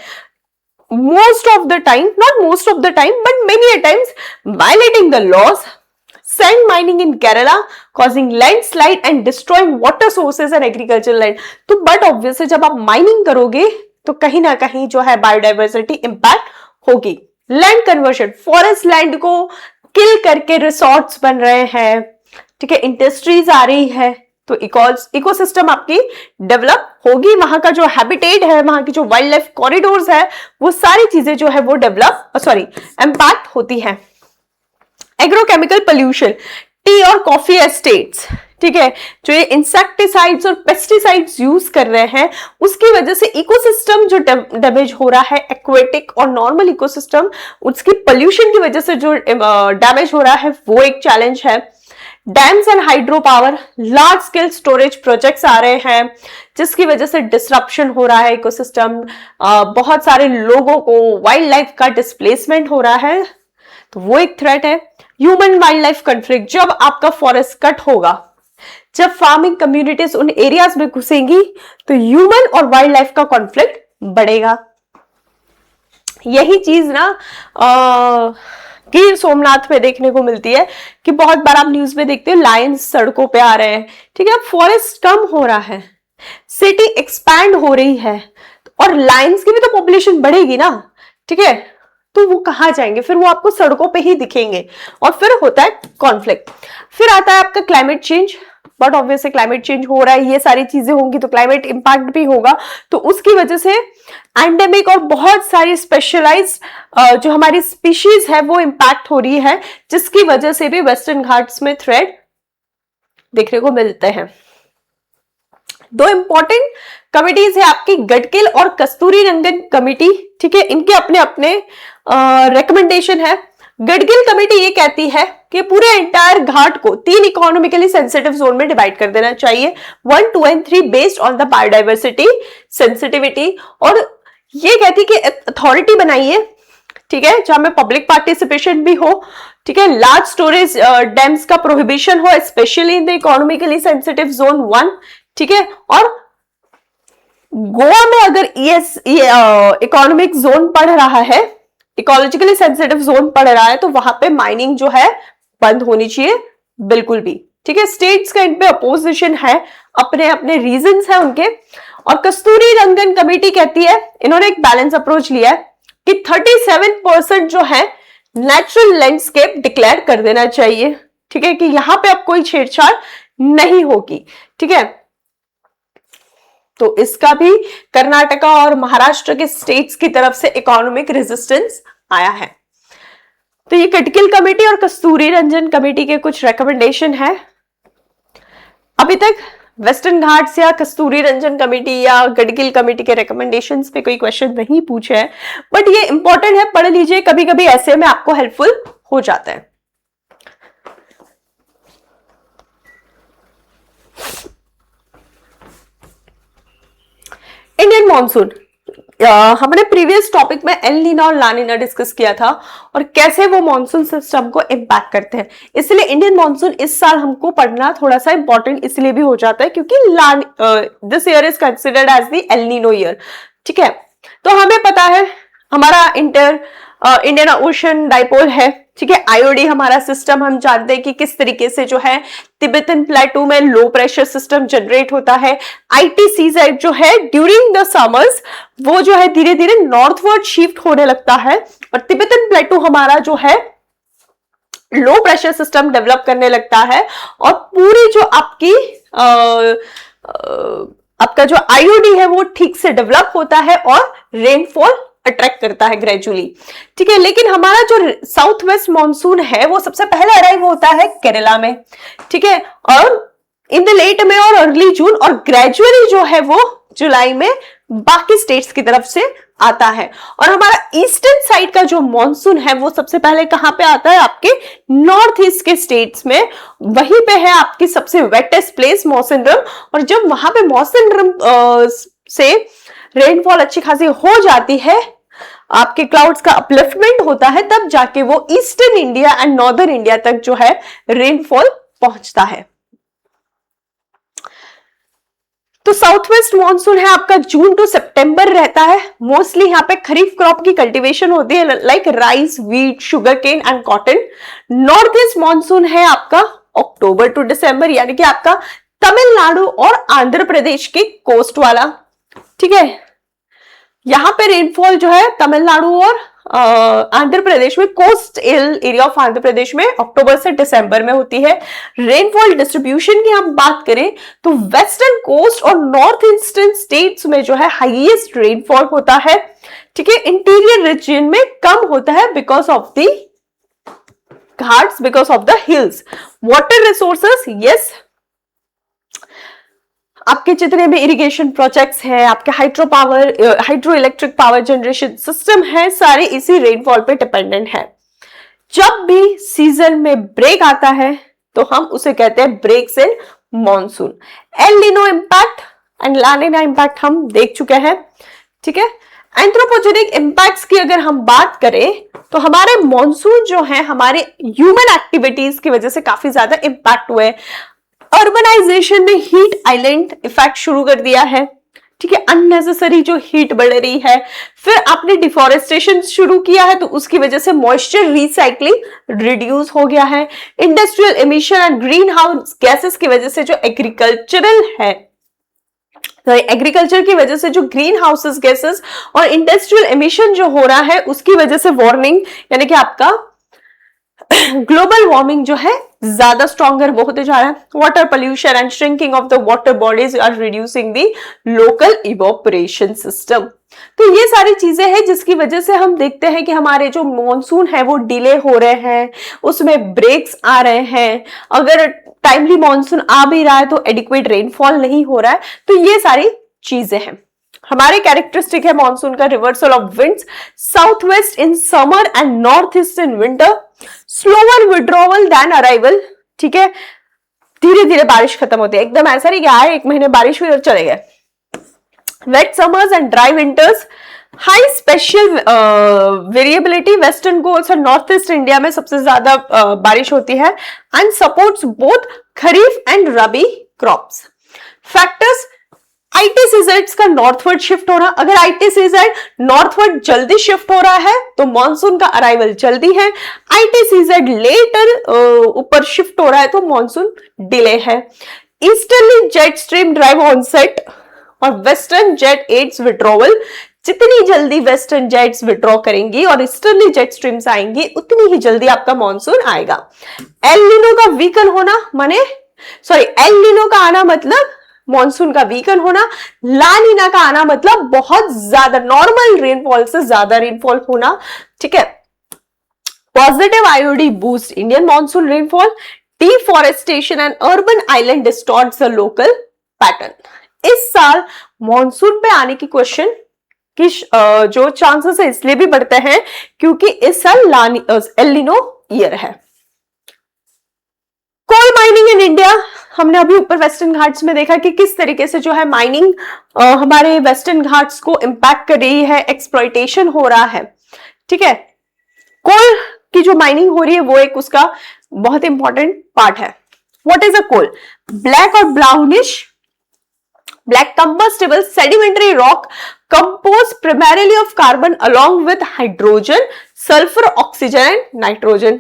most of the time, not most of the time, but many a times violating the laws, sand mining in Kerala causing landslide and destroying water sources and agricultural land. तो but obviously जब आप mining करोगे तो कहीं ना कहीं जो है बायोडाइवर्सिटी इंपैक्ट होगी. लैंड कन्वर्शन, फॉरेस्ट लैंड को किल करके रिसोर्ट्स बन रहे हैं. ठीक है, इंडस्ट्रीज आ रही है, तो इकोसिस्टम आपकी डेवलप होगी. वहां का जो हैबिटेट है, वहां की जो वाइल्ड लाइफ कॉरिडोर्स है, वो सारी चीजें जो है वो इंपैक्ट होती है. एग्रोकेमिकल पोल्यूशन, टी और कॉफी एस्टेट्स, ठीक है, जो ये इंसेक्टिसाइड्स और पेस्टिसाइड्स यूज कर रहे हैं, उसकी वजह से इकोसिस्टम जो डैमेज हो रहा है, एक्वेटिक और नॉर्मल इकोसिस्टम, उसकी पोल्यूशन की वजह से जो डैमेज हो रहा है, वो एक चैलेंज है. Dams and hydro power, large scale storage projects आ रहे हैं, जिसकी वजह से डिसरप्शन हो रहा है इकोसिस्टम. बहुत सारे लोगों को वाइल्ड लाइफ का डिस्प्लेसमेंट हो रहा है, तो वो एक थ्रेट है. ह्यूमन वाइल्ड लाइफ कॉन्फ्लिक्ट, जब आपका फॉरेस्ट कट होगा, जब फार्मिंग कम्युनिटीज उन एरियाज में घुसेंगी, तो ह्यूमन और वाइल्ड लाइफ का कॉन्फ्लिक्ट बढ़ेगा. यही चीज ना गिर सोमनाथ में देखने को मिलती है कि बहुत बार आप न्यूज में देखते हो लायंस सड़कों पे आ रहे हैं. ठीक है, फॉरेस्ट कम हो रहा है, सिटी एक्सपैंड हो रही है, और लायंस की भी तो पॉपुलेशन बढ़ेगी ना. ठीक है, तो वो कहां जाएंगे? फिर वो आपको सड़कों पे ही दिखेंगे, और फिर होता है कॉन्फ्लिक्ट. फिर आता है आपका climate change. But obviously climate change हो रहा है, ये सारी चीजें होंगी तो क्लाइमेट इंपैक्ट भी होगा. तो उसकी वजह से एंडेमिक और बहुत सारी स्पेशलाइज्ड जो हमारी स्पीशीज है वो इंपैक्ट हो रही है, जिसकी वजह से भी वेस्टर्न घाट्स में थ्रेट देखने को मिलते हैं. 2 इंपॉर्टेंट कमिटीज है आपकी, गडकिल और कस्तूरी रंगन कमिटी. ठीक है, इनके अपने अपने रिकमेंडेशन है. गडगिल कमेटी ये कहती है कि पूरे एंटायर घाट को 3 इकोनॉमिकली सेंसिटिव जोन में डिवाइड कर देना चाहिए, 1, 2 and 3 based on the biodiversity sensitivity. और ये कहती है कि अथॉरिटी बनाइए, ठीक है, जहां में पब्लिक पार्टिसिपेशन भी हो, ठीक है, लार्ज स्टोरेज डैम्स का प्रोहिबिशन हो specially in the economically sensitive zone 1, ठीक है। और गोवा में अगर इकोनॉमिक जोन पड़ रहा है, इकोलॉजिकली सेंसिटिव जोन पड़ रहा है, तो वहां पे माइनिंग जो है बंद होनी चाहिए बिल्कुल भी, ठीक है। स्टेट्स का इन पे अपोजिशन है, अपने अपने रीजंस है उनके। और कस्तूरी रंगन कमेटी कहती है, इन्होंने एक बैलेंस अप्रोच लिया है कि 37% जो है नेचुरल लैंडस्केप डिक्लेयर कर देना चाहिए, ठीक है, कि यहां पे अब कोई छेड़छाड़ नहीं होगी, ठीक है। तो इसका भी कर्नाटका और महाराष्ट्र के स्टेट्स की तरफ से इकोनॉमिक रेजिस्टेंस आया है। तो ये गडगिल कमेटी और कस्तूरी रंजन कमेटी के कुछ रिकमेंडेशन है। अभी तक वेस्टर्न घाट्स या कस्तूरी रंजन कमेटी या गडगिल कमेटी के रिकमेंडेशंस पे कोई क्वेश्चन नहीं पूछे है, बट ये इंपॉर्टेंट है, पढ़ लीजिए, कभी कभी ऐसे में आपको हेल्पफुल हो जाता है। इंडियन मॉनसून, हमने प्रीवियस टॉपिक में एल नीनो और ला नीना डिस्कस किया था और कैसे वो मॉनसून सिस्टम को इंपैक्ट करते हैं। इसलिए इंडियन मॉनसून इस साल हमको पढ़ना थोड़ा सा इंपॉर्टेंट इसलिए भी हो जाता है क्योंकि this year is considered as the El Nino year, ठीक है। तो हमें पता है हमारा इंडियन ओशन डाइपोल है, ठीक है। आईओडी हमारा सिस्टम, हम जानते हैं कि किस तरीके से जो है तिब्बतन प्लेटू में लो प्रेशर सिस्टम जनरेट होता है। आईटीसीजेड जो है ड्यूरिंग द समर्स वो जो है धीरे धीरे नॉर्थवर्ड शिफ्ट होने लगता है और तिब्बतन प्लेटू हमारा जो है लो प्रेशर सिस्टम डेवलप करने लगता है और पूरी जो आपका जो आईओडी है वो ठीक से डेवलप होता है और रेनफॉल अट्रैक्ट करता है ग्रेजुअली, ठीक है। लेकिन हमारा जो साउथ वेस्ट मॉनसून है वो सबसे पहले अराइव होता है केरला में, ठीक है, और इन द लेट में और अर्ली जून, और ग्रेजुअली जो है वो जुलाई में बाकी स्टेट्स की तरफ से आता है। और हमारा ईस्टर्न साइड का जो मॉनसून है वो सबसे पहले कहां पे आता है, आपके नॉर्थ ईस्ट के स्टेट्स में, वहीं पे है आपकी सबसे वेटेस्ट प्लेस मौसिनराम। और जब वहां पे मौसिनराम से रेनफॉल अच्छी खासी हो जाती है, आपके क्लाउड्स का अपलिफ्टमेंट होता है, तब जाके वो eastern India and northern India तक जो है रेनफॉल पहुंचता है। तो साउथ वेस्ट मॉनसून है आपका जून टू सितंबर रहता है। मोस्टली यहाँ पे खरीफ क्रॉप की कल्टीवेशन होती है, like rice, wheat, sugar cane and cotton. North east monsoon है आपका अक्टूबर टू दिसंबर, यानी कि आपका तमिलनाडु और आंध्र प्रदेश के कोस्ट वाला, ठीक है। यहां पे रेनफॉल जो है तमिलनाडु और आंध्र प्रदेश में, coast area of Andhra Pradesh में अक्टूबर से दिसंबर में होती है। रेनफॉल डिस्ट्रीब्यूशन की हम बात करें तो वेस्टर्न कोस्ट और नॉर्थ ईस्टर्न स्टेट्स में जो है हाईएस्ट रेनफॉल होता है, ठीक है। इंटीरियर रीजन में कम होता है because of the Ghats, because of the hills. Water resources, yes, आपके जितने भी इरिगेशन प्रोजेक्ट्स हैं, आपके hydro electric power generation system है, सारे इसी रेनफॉल पे डिपेंडेंट है। जब भी सीजन में ब्रेक आता है तो हम उसे कहते हैं breaks in monsoon. El Nino impact and La Nina impact हम देख चुके हैं, ठीक है। एंथ्रोपोजेनिक इंपैक्ट्स की अगर हम बात करें तो हमारे मॉनसून जो है हमारे ह्यूमन एक्टिविटीज की वजह से काफी ज्यादा इंपैक्ट हुए। अर्बनाइजेशन ने हीट आइलैंड इफेक्ट शुरू कर दिया है, ठीक है, अननेसेसरी जो हीट बढ़ रही है। फिर आपने डिफॉरेस्टेशन शुरू किया है तो उसकी वजह से मॉइस्चर रिसाइकलिंग रिड्यूस हो गया है। Industrial emission and green house gases की वजह से जो एग्रीकल्चर की वजह से जो ग्रीन हाउसेस गैसेस और इंडस्ट्रियल एमिशन जो हो रहा है उसकी वजह से वार्मिंग, यानी कि आपका ग्लोबल वार्मिंग जो है ज्यादा स्ट्रॉन्गर होते जा रहा है। Water pollution and shrinking of the water bodies are reducing the local evaporation system. तो ये सारी चीजें हैं जिसकी वजह से हम देखते हैं कि हमारे जो मॉनसून है वो डिले हो रहे हैं, उसमें ब्रेक्स आ रहे हैं। अगर टाइमली मॉनसून आ भी रहा है तो एडिक्वेट रेनफॉल नहीं हो रहा है। तो ये सारी चीजें हैं। हमारे कैरेक्टरिस्टिक है मॉनसून का reversal of winds, south west in summer and north east in winter, slower withdrawal than arrival, ठीक है, धीरे धीरे बारिश खत्म होती है, एकदम ऐसा नहीं कि आए 1 महीने बारिश हुई और चले गए। Wet summers and dry winters, high spatial variability, western goals और नॉर्थ ईस्ट इंडिया में सबसे ज्यादा बारिश होती है, and supports both kharif and rabi crops. Factors, ITCZ का नॉर्थवर्ड शिफ्ट हो रहा, अगर आईटीसीजेड नॉर्थवर्ड जल्दी शिफ्ट हो रहा है तो मॉनसून का अराइवल जल्दी है, आईटीसीजेड लेटर ऊपर शिफ्ट हो रहा है तो मॉनसून डिले है। Easterly jet stream drive onset और वेस्टर्न जेट एड्स विड्रॉवल, जितनी जल्दी वेस्टर्न जेट्स विड्रॉ करेंगी और ईस्टर्ली जेट स्ट्रीम्स आएंगी उतनी ही जल्दी आपका मॉनसून आएगा। एल नीनो का वीकन होना माने एल नीनो का आना मतलब मॉनसून का वीकन होना, ला नीना का आना मतलब बहुत ज्यादा नॉर्मल रेनफॉल से ज्यादा रेनफॉल होना, ठीक है। Positive IOD boost Indian monsoon rainfall, deforestation and urban island distorts the local pattern. इस साल मॉनसून पे आने की क्वेश्चन की जो चांसेस है इसलिए भी बढ़ते हैं क्योंकि इस साल एल नीनो ईयर है। कोल माइनिंग इन इंडिया, हमने अभी ऊपर वेस्टर्न घाट्स में देखा कि किस तरीके से जो है माइनिंग हमारे वेस्टर्न घाट्स को इंपैक्ट कर रही है, एक्सप्लॉइटेशन हो रहा है, ठीक है। कोल की जो माइनिंग हो रही है वो एक उसका बहुत इंपॉर्टेंट पार्ट है। What is a coal? Black और brownish, black combustible sedimentary rock composed primarily of carbon along with hydrogen, sulfur, oxygen and nitrogen।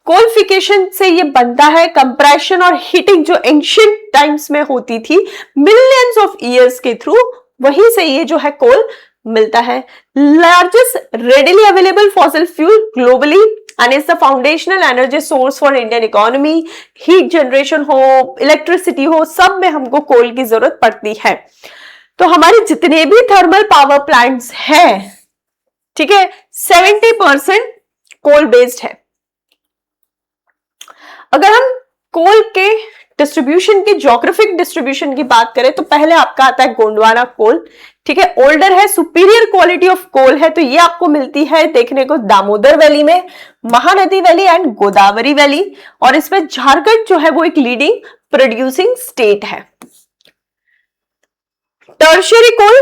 कोलिफिकेशन से ये बनता है, कंप्रेशन और हीटिंग जो एंशिएंट टाइम्स में होती थी मिलियंस ऑफ ईयर्स के थ्रू, वहीं से ये जो है कोल मिलता है। Largest readily available fossil fuel globally and is the foundational energy source for Indian economy. Heat generation हो, इलेक्ट्रिसिटी हो, सब में हमको कोल की जरूरत पड़ती है। तो हमारे जितने भी थर्मल पावर प्लांट्स हैं, ठीक है, 70% कोल बेस्ड है। अगर हम कोल के डिस्ट्रीब्यूशन की, ज्योग्राफिक डिस्ट्रीब्यूशन की बात करें तो पहले आपका आता है गोंडवाना कोल, ठीक है, ओल्डर है, सुपीरियर क्वालिटी ऑफ कोल है, तो ये आपको मिलती है देखने को दामोदर वैली में, Mahanadi valley and Godavari valley, और इसमें झारखंड जो है वो एक लीडिंग प्रोड्यूसिंग स्टेट है। टर्शियरी कोल,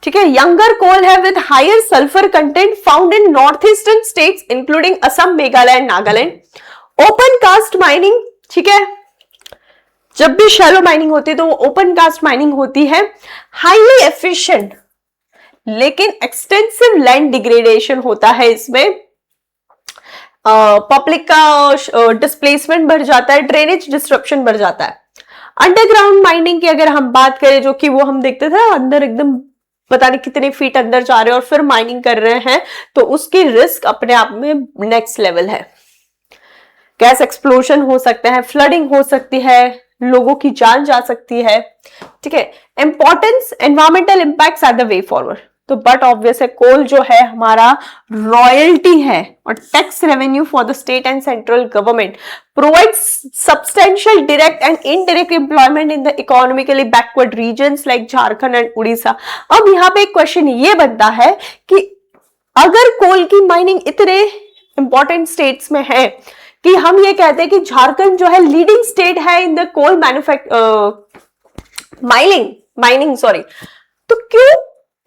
ठीक है, यंगर कोल है with higher sulphur content found in north eastern states including Assam, Meghalaya and Nagaland. Open cast mining, ठीक है, जब भी शैलो माइनिंग होती है तो वो ओपन कास्ट माइनिंग होती है, हाईली एफिशिएंट, लेकिन एक्सटेंसिव लैंड डिग्रेडेशन होता है इसमें, पब्लिक का डिस्प्लेसमेंट बढ़ जाता है, ड्रेनेज डिस्ट्रप्शन बढ़ जाता है। अंडरग्राउंड माइनिंग की अगर हम बात करें, जो कि वो हम देखते थे अंदर एकदम पता नहीं कितने फीट अंदर जा रहे हैं और फिर माइनिंग कर रहे हैं, तो उसकी रिस्क अपने आप में नेक्स्ट लेवल है। गैस एक्सप्लोजन हो सकते हैं, फ्लडिंग हो सकती है, लोगों की जान जा सकती है, ठीक है। Importance, environmental impacts are the way forward, तो बट ऑब्वियस है कोल जो है हमारा रॉयल्टी है और tax revenue for the state and central government, provides substantial direct and indirect employment in the economically backward regions like Jharkhand and Orissa. अब यहाँ पे एक क्वेश्चन ये बनता है कि अगर कोल की माइनिंग इतने इंपॉर्टेंट स्टेट्स में है कि हम ये कहते हैं कि झारखंड जो है लीडिंग स्टेट है इन द कोल माइनिंग, तो क्यों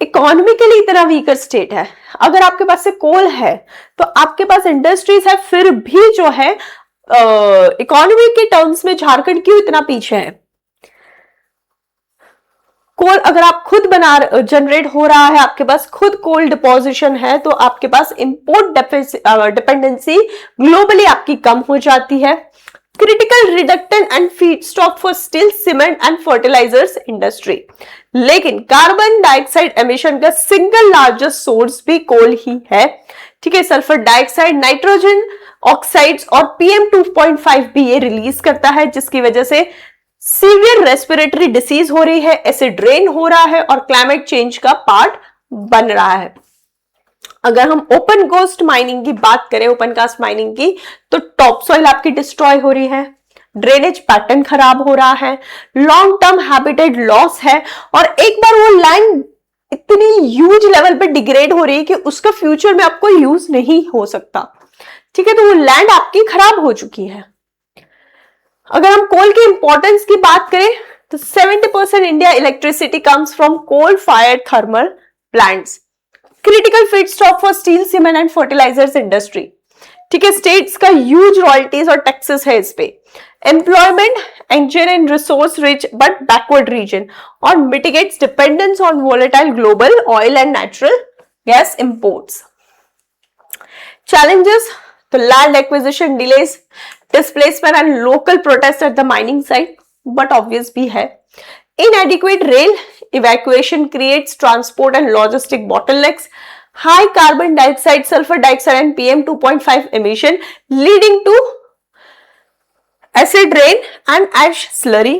इकोनॉमिकली इतना वीकर स्टेट है? अगर आपके पास से कोल है तो आपके पास इंडस्ट्रीज है, फिर भी जो है इकोनॉमी के टर्म्स में झारखंड क्यों इतना पीछे है? कोल अगर आप खुद जनरेट हो रहा है, आपके पास खुद कोल डिपोजिशन है, तो आपके पास इंपोर्ट डिपेंडेंसी ग्लोबली आपकी कम हो जाती है। Critical reductant and feedstock for steel, cement and fertilizers industry, लेकिन कार्बन डाइऑक्साइड एमिशन का सिंगल लार्जेस्ट सोर्स भी कोल ही है, ठीक है। सल्फर डाइऑक्साइड, नाइट्रोजन ऑक्साइड्स और PM 2.5 भी ये रिलीज करता है, जिसकी वजह से सीवियर रेस्पिरेटरी डिसीज हो रही है, एसिड रेन हो रहा है और क्लाइमेट चेंज का पार्ट बन रहा है। अगर हम ओपन कास्ट माइनिंग की बात करें, ओपन कास्ट माइनिंग की, तो टॉप सॉइल आपकी डिस्ट्रॉय हो रही है, ड्रेनेज पैटर्न खराब हो रहा है, लॉन्ग टर्म हैबिटेट लॉस है, और एक बार वो लैंड इतनी ह्यूज लेवल पे डिग्रेड हो रही है कि उसका फ्यूचर में आपको यूज नहीं हो सकता। ठीक है, तो वो लैंड आपकी खराब हो चुकी है। अगर हम कोल की इंपॉर्टेंस की बात करें तो 70% India electricity comes from coal fired thermal plants, critical feedstock for steel, cement and fertilizers industry. ठीक है, स्टेट्स का ह्यूज रॉयल्टीज और टैक्सेस है इस पे। Employment engine in resource rich but backward region और mitigates dependence on volatile global oil and natural gas imports. Challenges तो land acquisition delays, displacement and local protest at the mining site, but obvious भी है। Inadequate rail evacuation creates transport and logistic bottlenecks, high carbon dioxide, sulfur dioxide and PM 2.5 emission leading to acid rain and ash slurry।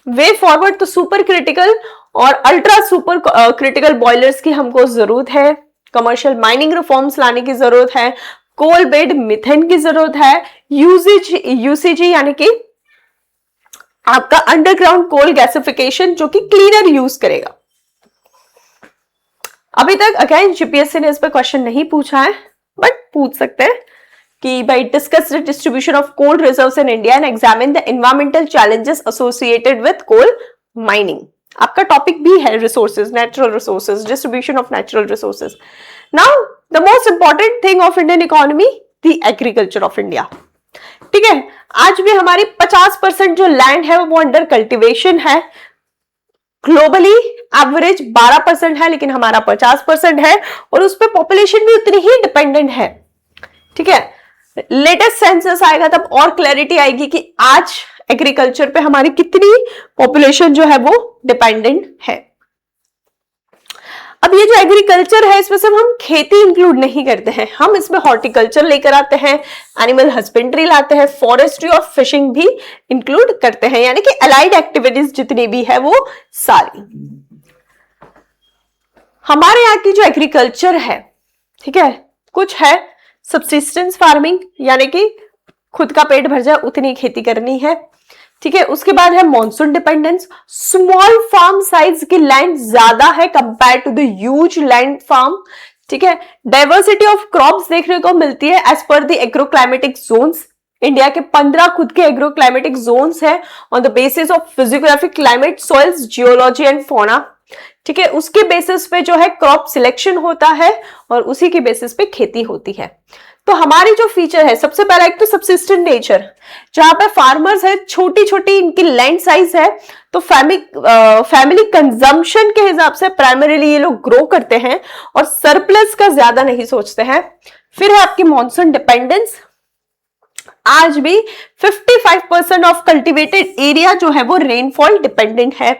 Way forward तो super critical और ultra super critical boilers की हमको जरूरत है, commercial mining reforms लाने की जरूरत है, कोल बेड मिथेन की जरूरत है, यूसीजी यानी कि आपका अंडरग्राउंड कोल गैसिफिकेशन जो कि क्लीनर यूज करेगा। अभी तक अगेन जीपीएससी ने इस पर क्वेश्चन नहीं पूछा है, बट पूछ सकते हैं कि भाई discuss the distribution of coal reserves in India and examine the environmental challenges associated with coal mining. आपका टॉपिक भी है resources, natural resources, distribution of natural resources. Now the most important thing of Indian economy, the agriculture of India. ठीक है, आज भी हमारी 50% जो land है वो अंडर कल्टीवेशन है। ग्लोबली एवरेज 12% है, लेकिन हमारा 50% है और उस पर पॉपुलेशन भी उतनी ही डिपेंडेंट है। ठीक है, लेटेस्ट सेंसस आएगा तब और क्लैरिटी आएगी कि आज एग्रीकल्चर पे हमारी कितनी पॉपुलेशन जो है वो डिपेंडेंट है। अब ये जो एग्रीकल्चर है इसमें सिर्फ हम खेती इंक्लूड नहीं करते हैं, हम इसमें हॉर्टिकल्चर लेकर आते हैं, एनिमल हस्बेंड्री लाते हैं, फॉरेस्ट्री और फिशिंग भी इंक्लूड करते हैं, यानी कि अलाइड एक्टिविटीज जितनी भी है वो सारी। हमारे यहाँ की जो एग्रीकल्चर है, ठीक है, कुछ है सब्सिस्टेंस फार्मिंग, यानी कि खुद का पेट भर जाए उतनी खेती करनी है। ठीक है, उसके बाद है monsoon dependence, small farm size की लैंड ज्यादा है compare to the huge land farm. ठीक है, डाइवर्सिटी ऑफ क्रॉप्स देखने को मिलती है as per the agroclimatic Jones. India के 15 खुद के एग्रोक्लाइमेटिक जोन्स है on the basis of physiographic climate, soils, geology and fauna. ठीक है, उसके बेसिस पे जो है क्रॉप सिलेक्शन होता है और उसी के बेसिस पे खेती होती है। तो हमारी जो फीचर है, सबसे पहला एक तो सबसिस्टेंट नेचर, जहां पे फार्मर्स है, छोटी छोटी इनकी लैंड साइज है, तो फैमिली कंजम्पशन के हिसाब से प्राइमरीली ये लोग ग्रो करते हैं और सरप्लस का ज्यादा नहीं सोचते हैं। फिर है आपकी मॉनसून डिपेंडेंस, आज भी 55% ऑफ कल्टिवेटेड एरिया जो है वो रेनफॉल डिपेंडेंट है।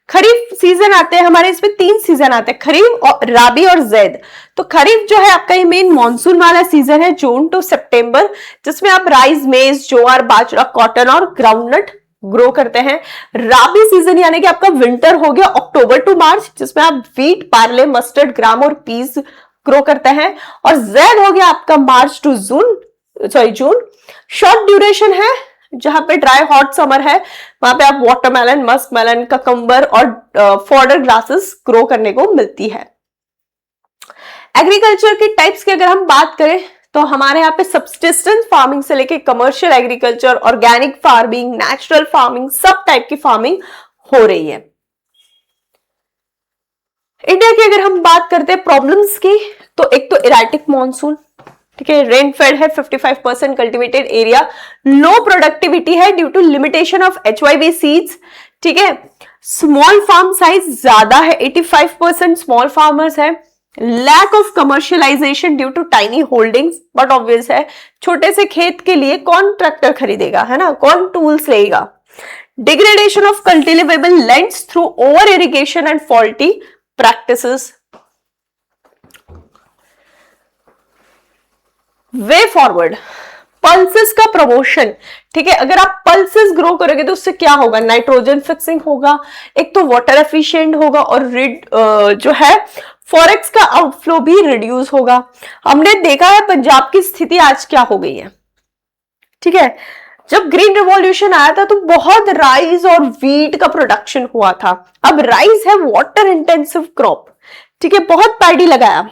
खरीफ सीजन आते हैं हमारे, इसमें 3 सीजन आते हैं, खरीफ और राबी और जैद। तो खरीफ जो है आपका ये मेन मॉनसून वाला सीजन है, जून टू सितंबर, जिसमें आप राइस, मेज, ज्वार, बाजरा, कॉटन और ग्राउंडनट ग्रो करते हैं। राबी सीजन यानी कि आपका विंटर हो गया अक्टूबर टू मार्च, जिसमें आप व्हीट, पार्ले, मस्टर्ड, ग्राम और पीस ग्रो करते हैं। और जैद हो गया आपका March to June, short duration है, जहां पे ड्राई हॉट समर है, वहां पे आप वाटरमेलन, मस्क मेलन, ककम्बर और फॉडर ग्रासेस ग्रो करने को मिलती है। एग्रीकल्चर के टाइप्स की अगर हम बात करें तो हमारे यहाँ पे सब्सिस्टेंस फार्मिंग से लेके commercial agriculture, organic farming, natural farming, सब टाइप की फार्मिंग हो रही है। इंडिया की अगर हम बात करते हैं प्रॉब्लम्स की, तो एक तो इराटिक मॉनसून, ठीक है, रेनफेड है, 55% कल्टिवेटेड एरिया, लो प्रोडक्टिविटी है due to limitation of HYV seeds. ठीक है, स्मॉल फार्म साइज ज्यादा है, 85% स्मॉल फार्मर्स है, lack of commercialisation due to tiny holdings, but obvious है छोटे से खेत के लिए कौन ट्रैक्टर खरीदेगा, है ना, कौन टूल्स लेगा। Degradation of cultivable lands through over irrigation and faulty practices. Way forward, pulses का प्रमोशन। ठीक है, अगर आप पल्सेस ग्रो करोगे तो उससे क्या होगा, नाइट्रोजन फिक्सिंग होगा, एक तो वाटर एफिशिएंट होगा और जो है फॉरेक्स का आउटफ्लो भी रिड्यूस होगा। हमने देखा है पंजाब की स्थिति आज क्या हो गई है। ठीक है, जब ग्रीन रिवॉल्यूशन आया था तो बहुत राइस और व्हीट का प्रोडक्शन हुआ था। अब राइस है वाटर इंटेंसिव क्रॉप, ठीक है, बहुत पैडी लगाया,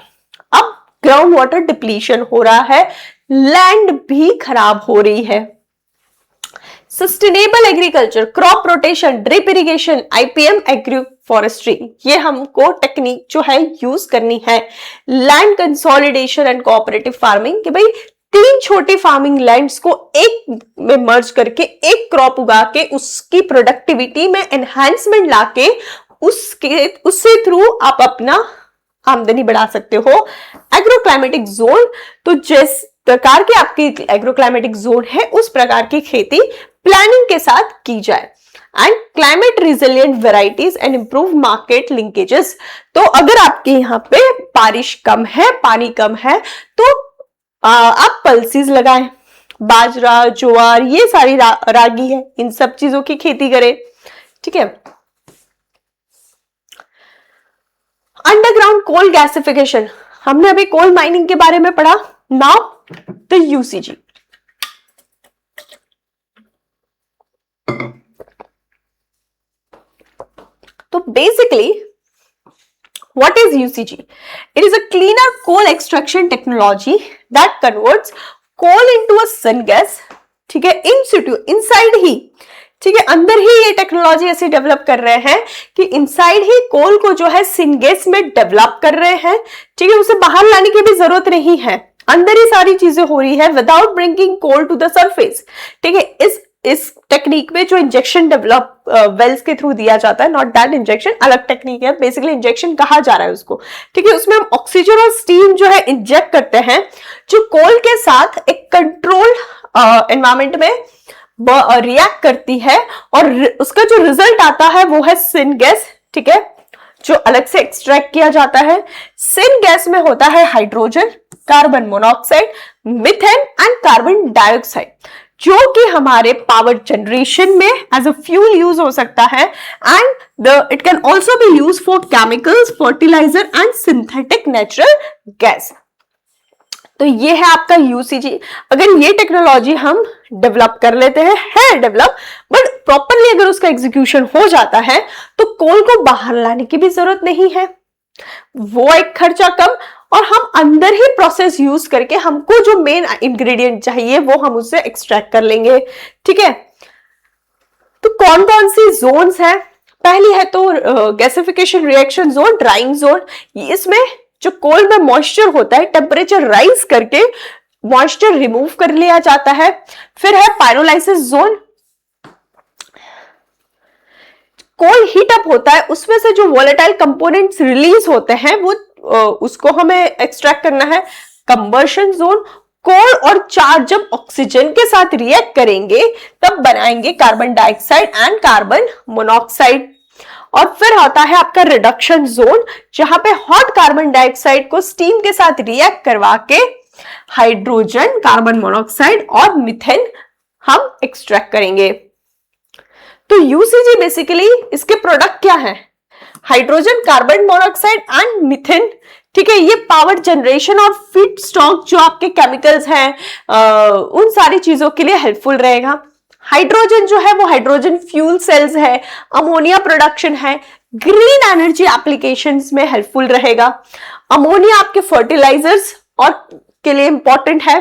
अब ग्राउंड वाटर डिप्लीशन हो रहा है, लैंड भी खराब हो रही है। Sustainable agriculture, crop rotation, drip irrigation, IPM, agri forestry, ये हमको टेक्निक जो है यूज करनी है। Land consolidation and cooperative farming, कि भाई 3 छोटी फार्मिंग लैंड्स को एक में मर्ज करके एक क्रॉप उगा के उसकी प्रोडक्टिविटी में एनहांसमेंट लाके उससे थ्रू आप अपना आमदनी बढ़ा सकते हो। एग्रोक्लाइमेटिक जोन, तो जिस प्रकार की आपकी एग्रोक्लाइमेटिक जोन है उस प्रकार की खेती प्लानिंग के साथ की जाए। And climate resilient varieties and improve market linkages, तो अगर आपके यहाँ पे बारिश कम है, पानी कम है, तो आप पल्सीज लगाएं, बाजरा, ज्वार, ये सारी रागी है, इन सब चीजों की खेती करें। ठीक है। अंडरग्राउंड कोल गैसिफिकेशन, हमने अभी कोल माइनिंग के बारे में पढ़ा। Now the UCG. तो basically what is UCG? It is a cleaner coal extraction technology that converts coal into a syngas, ठीक है, in situ, inside ही, ठीक है, अंदर ही ये टेक्नोलॉजी ऐसी डेवलप कर रहे हैं कि इनसाइड ही कोल को जो है सिनगेस में डेवलप कर रहे हैं। ठीक है, उसे बाहर लाने की भी जरूरत नहीं है, अंदर ही सारी चीजें हो रही है without bringing coal to the surface. ठीक है, इस टेक्निक में जो इंजेक्शन डेवलप वेल्स के थ्रू दिया जाता है, नॉट दैट इंजेक्शन, अलग टेक्निक है, बेसिकली इंजेक्शन कहा जा रहा है उसको। ठीक है, उसमें हम ऑक्सीजन और स्टीम जो है इंजेक्ट करते हैं, जो कोल के साथ एक कंट्रोल्ड एनवायरमेंट में रिएक्ट करती है और उसका जो रिजल्ट आता है वो है सिन गैस। ठीक है, जो अलग से एक्सट्रैक्ट किया जाता है। सिन गैस में होता है hydrogen, carbon monoxide, methane and carbon dioxide, जो कि हमारे पावर जनरेशन में एज अ फ्यूल यूज हो सकता है। And it can also be use for chemicals, fertiliser and synthetic natural gas. तो ये है आपका यूसीजी। अगर ये टेक्नोलॉजी हम डेवलप कर लेते हैं, है डेवलप, बट प्रॉपरली अगर उसका एग्जीक्यूशन हो जाता है तो कोल को बाहर लाने की भी जरूरत नहीं है, वो एक खर्चा कम, और हम अंदर ही प्रोसेस यूज करके हमको जो मेन इंग्रेडिएंट चाहिए वो हम उससे एक्सट्रैक्ट कर लेंगे। ठीक है, तो कौन कौन सी जोन्स है? पहली है तो gasification reaction zone, drawing zone. इसमें जो कोल में मॉइस्चर होता है, टेम्परेचर राइज करके मॉइस्चर रिमूव कर लिया जाता है। फिर है पायरोलाइसिस जोन, कोल हीट अप होता है, उसमें से जो वोलेटाइल कंपोनेंट्स रिलीज होते हैं वो उसको हमें एक्सट्रैक्ट करना है। कंबर्शन जोन, कोल और चार जब ऑक्सीजन के साथ रिएक्ट करेंगे तब बनाएंगे carbon dioxide and carbon monoxide. और फिर होता है आपका रिडक्शन जोन, जहां पे हॉट कार्बन डाइऑक्साइड को स्टीम के साथ रिएक्ट करवा के हाइड्रोजन, कार्बन मोनोऑक्साइड और मीथेन हम एक्सट्रैक्ट करेंगे। तो यूसीजी बेसिकली इसके प्रोडक्ट क्या है? Hydrogen, carbon monoxide and methane. ठीक है, ये पावर जनरेशन और फीड स्टॉक जो आपके केमिकल्स हैं उन सारी चीजों के लिए हेल्पफुल रहेगा। हाइड्रोजन जो है वो हाइड्रोजन फ्यूल सेल्स है, अमोनिया प्रोडक्शन है, ग्रीन एनर्जी एप्लीकेशंस में हेल्पफुल रहेगा। अमोनिया आपके फर्टिलाइजर्स और के लिए इंपॉर्टेंट है।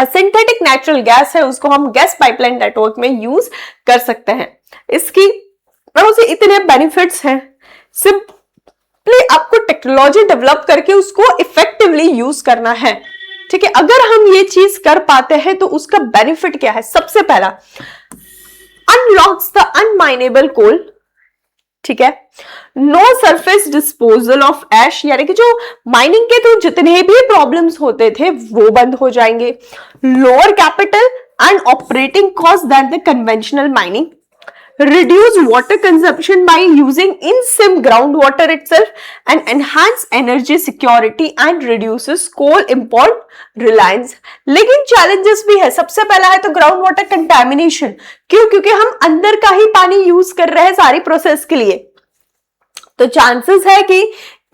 सिंथेटिक नेचुरल गैस है, उसको हम गैस पाइपलाइन नेटवर्क में यूज कर सकते हैं। इसकी इतने बेनिफिट्स हैं, सिंपली आपको टेक्नोलॉजी डेवलप करके उसको इफेक्टिवली यूज करना है। ठीक है, अगर हम ये चीज कर पाते हैं तो उसका बेनिफिट क्या है? सबसे पहला, अनलॉक्स द अनमाइनेबल कोल। ठीक है, no surface disposal of ash, यानी कि जो माइनिंग के थ्रू जितने भी प्रॉब्लम्स होते थे वो बंद हो जाएंगे। Lower capital and operating cost than the conventional mining. Reduce water consumption by using in-sim groundwater itself and enhance energy security and reduces coal import reliance। लेकिन challenges भी है। सबसे पहला है तो ग्राउंड वाटर कंटेमिनेशन। क्यों? क्योंकि हम अंदर का ही पानी यूज कर रहे हैं सारी प्रोसेस के लिए, तो चांसेस है कि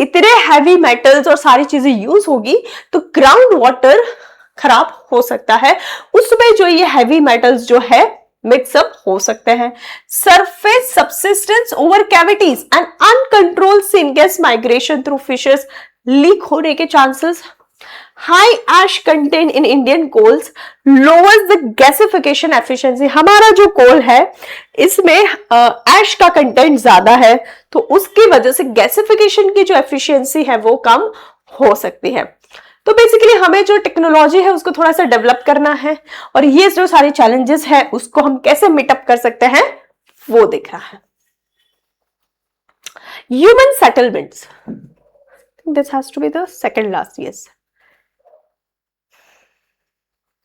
इतने हैवी मेटल्स और सारी चीजें यूज होगी तो ग्राउंड वाटर खराब हो सकता है। उसमें जो ये हैवी मेटल्स जो है मिक्सअप हो सकते हैं। Surface subsidence over cavities and uncontrolled syngas migration through fissures, leak होने के chances. High ash content in Indian coals lowers the gasification efficiency, हमारा जो कोल है इसमें एश का कंटेंट ज्यादा है, तो उसकी वजह से गैसिफिकेशन की जो एफिशिएंसी है वो कम हो सकती है। तो बेसिकली हमें जो टेक्नोलॉजी है उसको थोड़ा सा डेवलप करना है, और ये जो सारे चैलेंजेस है उसको हम कैसे मीटअप कर सकते हैं वो दिख रहा है। Human settlements, this has to be the second last. Yes,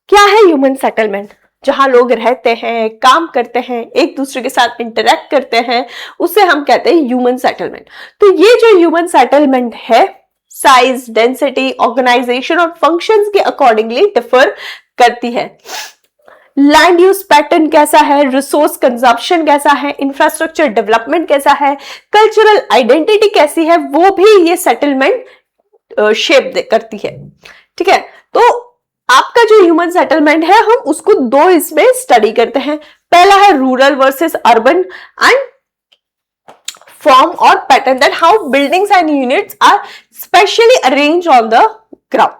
क्या है ह्यूमन सेटलमेंट? जहां लोग रहते हैं, काम करते हैं, एक दूसरे के साथ इंटरेक्ट करते हैं, उसे हम कहते हैं ह्यूमन सेटलमेंट। तो ये जो ह्यूमन सेटलमेंट है साइज, डेंसिटी, ऑर्गेनाइजेशन और फंक्शंस के अकॉर्डिंगली डिफर करती है। लैंड यूज पैटर्न कैसा है, रिसोर्स कंजप्शन कैसा है, इंफ्रास्ट्रक्चर डेवलपमेंट कैसा है, कल्चरल आइडेंटिटी कैसी है, वो भी ये सेटलमेंट शेप करती है। ठीक है, तो आपका जो ह्यूमन सेटलमेंट है हम उसको दो इसमें स्टडी करते हैं। पहला है rural versus urban and form or pattern, that how buildings and units are specially arranged on the ground.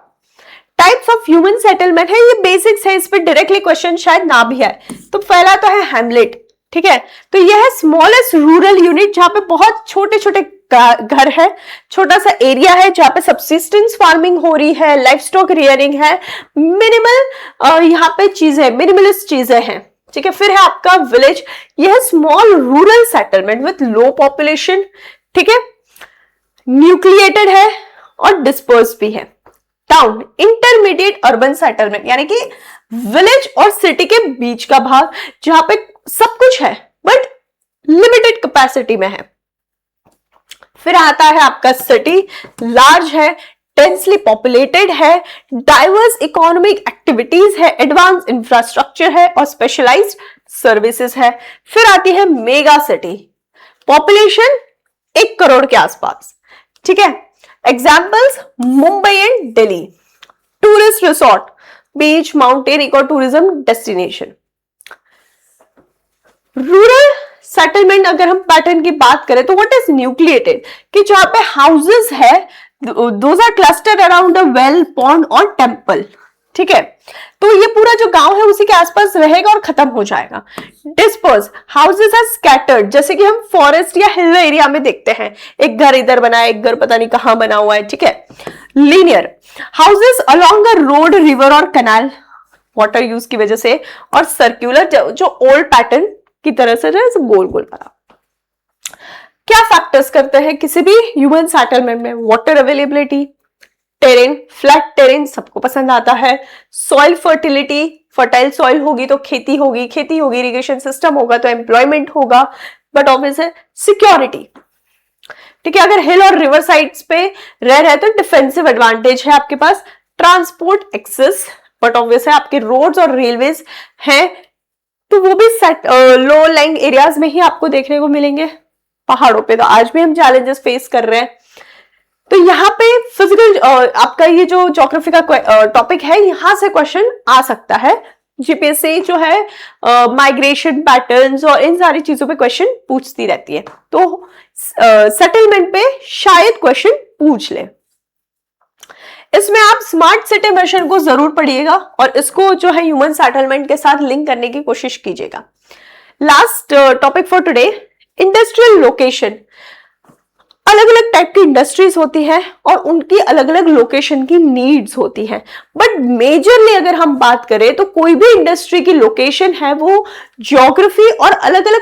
Types of human settlement है, ये बेसिक्स है, इस पे डायरेक्टली क्वेश्चन शायद ना भी आए। तो पहला तो है हैमलेट, ठीक है, तो यह है स्मॉलेस्ट रूरल यूनिट जहां पे बहुत छोटे छोटे घर है, छोटा सा एरिया है जहां पे सबसिस्टेंस फार्मिंग हो रही है, लाइफ स्टॉक रियरिंग है, मिनिमल यहाँ पे चीजें, मिनिमलिस्ट चीजें हैं। ठीक है, फिर है आपका विलेज, यह small rural settlement with low population, ठीक है, न्यूक्लिएटेड है और डिस्पर्स भी है। टाउन, इंटरमीडिएट अर्बन सेटलमेंट, यानी कि विलेज और सिटी के बीच का भाग जहां पे सब कुछ है बट लिमिटेड कैपेसिटी में है। फिर आता है आपका सिटी, लार्ज है, डेंसली पॉपुलेटेड है, डाइवर्स इकोनॉमिक एक्टिविटीज है, एडवांस इंफ्रास्ट्रक्चर है और स्पेशलाइज्ड सर्विसेज है। फिर आती है मेगा सिटी, पॉपुलेशन 1 करोड़ के आसपास। ठीक है, examples Mumbai and Delhi, tourist resort, beach, mountain, eco tourism destination. Rural settlement अगर हम पैटर्न की बात करें तो व्हाट इज न्यूक्लिएटेड, कि जहां पे हाउसेस है those are clustered around a well, pond और टेम्पल। ठीक है, तो ये पूरा जो गांव है उसी के आसपास रहेगा और खत्म हो जाएगा। डिस्पर्स, हाउसेस आर स्कैटर्ड, जैसे कि हम फॉरेस्ट या हिल एरिया में देखते हैं, एक घर इधर बना है, एक घर पता नहीं कहां बना हुआ है। ठीक है, linear, houses along a road, river और कैनाल, वाटर यूज की वजह से, और सर्कुलर, जो ओल्ड पैटर्न की तरह से गोल गोल बना। क्या फैक्टर्स करते हैं किसी भी ह्यूमन सेटलमेंट में? Water availability, terrain, flat terrain सबको पसंद आता है, सॉइल फर्टिलिटी, फर्टाइल सॉइल होगी तो खेती होगी, खेती होगी, इरिगेशन सिस्टम होगा तो एम्प्लॉयमेंट होगा, बट ऑब्वियस है सिक्योरिटी। ठीक है, अगर हिल और रिवर साइड्स पे रह रहे तो डिफेंसिव एडवांटेज है आपके पास, ट्रांसपोर्ट एक्सेस, बट ऑब्वियस है आपके रोड्स और रेलवेज हैं तो वो भी लो लाइंग एरियाज में ही आपको देखने को मिलेंगे। पहाड़ों पे तो आज भी हम चैलेंजेस फेस कर रहे हैं। तो यहाँ पे फिजिकल आपका ये जो ज्योग्राफी का टॉपिक है, यहां से क्वेश्चन आ सकता है। जीपीएससी जो है माइग्रेशन पैटर्न्स और इन सारी चीजों पे क्वेश्चन पूछती रहती है, तो सेटलमेंट पे शायद क्वेश्चन पूछ ले। इसमें आप स्मार्ट सिटी मिशन को जरूर पढ़िएगा और इसको जो है ह्यूमन सेटलमेंट के साथ लिंक करने की कोशिश कीजिएगा। Last topic for today, industrial location. अलग अलग टाइप की इंडस्ट्रीज होती है और उनकी अलग अलग लोकेशन की नीड्स होती है, बट मेजरली अगर हम बात करें तो कोई भी इंडस्ट्री की लोकेशन है वो ज्योग्राफी और अलग अलग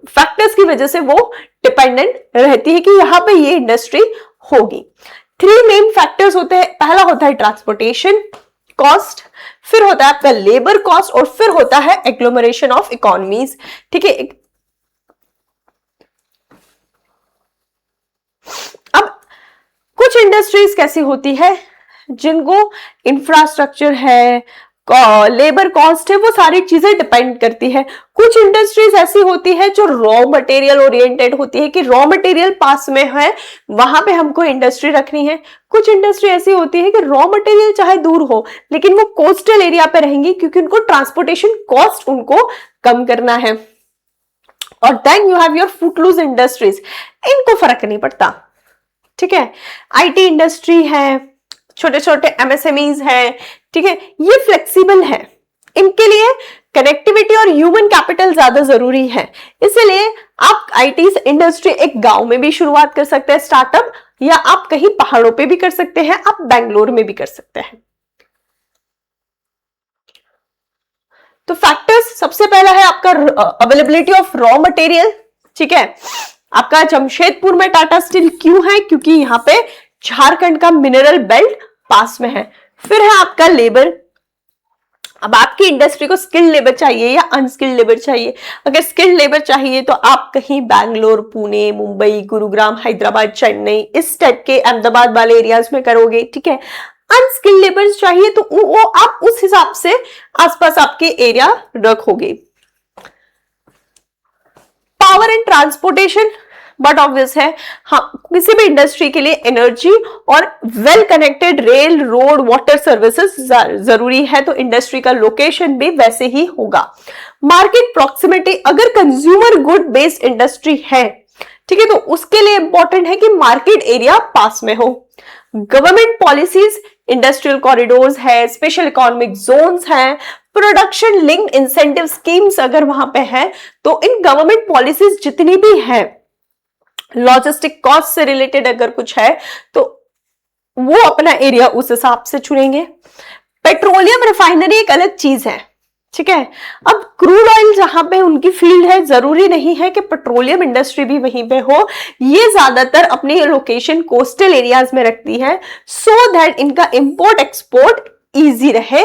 फैक्टर्स की वजह से वो डिपेंडेंट रहती है कि यहाँ पे ये इंडस्ट्री होगी। 3 मेन फैक्टर्स होते हैं, पहला होता है ट्रांसपोर्टेशन कॉस्ट, फिर होता है आपका लेबर कॉस्ट और फिर होता है एग्लोमरेशन ऑफ इकोनॉमीज। ठीक है, अब कुछ इंडस्ट्रीज कैसी होती है जिनको इंफ्रास्ट्रक्चर है, लेबर कॉस्ट है, वो सारी चीजें डिपेंड करती है। कुछ इंडस्ट्रीज ऐसी होती है जो रॉ मटेरियल ओरिएंटेड होती है कि रॉ मटेरियल पास में है, वहां पे हमको इंडस्ट्री रखनी है। कुछ इंडस्ट्री ऐसी होती है कि रॉ मटेरियल चाहे दूर हो लेकिन वो कोस्टल एरिया पे रहेंगी क्योंकि उनको ट्रांसपोर्टेशन कॉस्ट उनको कम करना है। और then you have your footloose industries, इनको फर्क नहीं पड़ता, ठीक है। आईटी इंडस्ट्री है, छोटे छोटे एमएसएमईज है, ठीक है, ये फ्लेक्सिबल है, इनके लिए कनेक्टिविटी और ह्यूमन कैपिटल ज्यादा जरूरी है। इसलिए आप आईटी इंडस्ट्री एक गांव में भी शुरुआत कर सकते हैं स्टार्टअप, या आप कहीं पहाड़ों पे भी कर सकते हैं, आप बेंगलोर में भी कर सकते हैं। तो फैक्टर्स, सबसे पहला है आपका अवेलेबिलिटी ऑफ रॉ मटेरियल, ठीक है। आपका जमशेदपुर में टाटा स्टील क्यों है? क्योंकि यहां पे झारखंड का मिनरल बेल्ट पास में है। फिर है आपका लेबर, अब आपकी इंडस्ट्री को स्किल्ड लेबर चाहिए या अनस्किल्ड लेबर चाहिए। अगर स्किल्ड लेबर चाहिए तो आप कहीं बैंगलोर, पुणे, मुंबई, गुरुग्राम, हैदराबाद, चेन्नई, इस टाइप के, अहमदाबाद वाले एरियाज में करोगे, ठीक है। अनस्किल्ड लेबर चाहिए तो वो आप उस हिसाब से आसपास आपके एरिया रखोगे। Power and transportation but obvious है, हाँ, किसी भी इंडस्ट्री के लिए एनर्जी और well connected rail, road, water services जरूरी है, तो इंडस्ट्री का लोकेशन भी वैसे ही होगा। मार्केट प्रॉक्सिमिटी, अगर कंज्यूमर गुड बेस्ड इंडस्ट्री है, ठीक है, तो उसके लिए इंपॉर्टेंट है कि मार्केट एरिया पास में हो। गवर्नमेंट पॉलिसीज, इंडस्ट्रियल कॉरिडोर्स है, स्पेशल इकोनॉमिक जोन्स हैं, प्रोडक्शन लिंक्ड इंसेंटिव स्कीम्स अगर वहां पे है, तो इन गवर्नमेंट पॉलिसीज जितनी भी है, लॉजिस्टिक कॉस्ट से रिलेटेड अगर कुछ है तो वो अपना एरिया उस हिसाब से चुनेंगे। पेट्रोलियम रिफाइनरी एक अलग चीज है, ठीक है। अब क्रूड ऑयल जहां पे उनकी फील्ड है, जरूरी नहीं है कि पेट्रोलियम इंडस्ट्री भी वहीं पे हो। ये ज्यादातर अपनी लोकेशन कोस्टल एरियाज में रखती है, सो दैट इनका इंपोर्ट एक्सपोर्ट इजी रहे,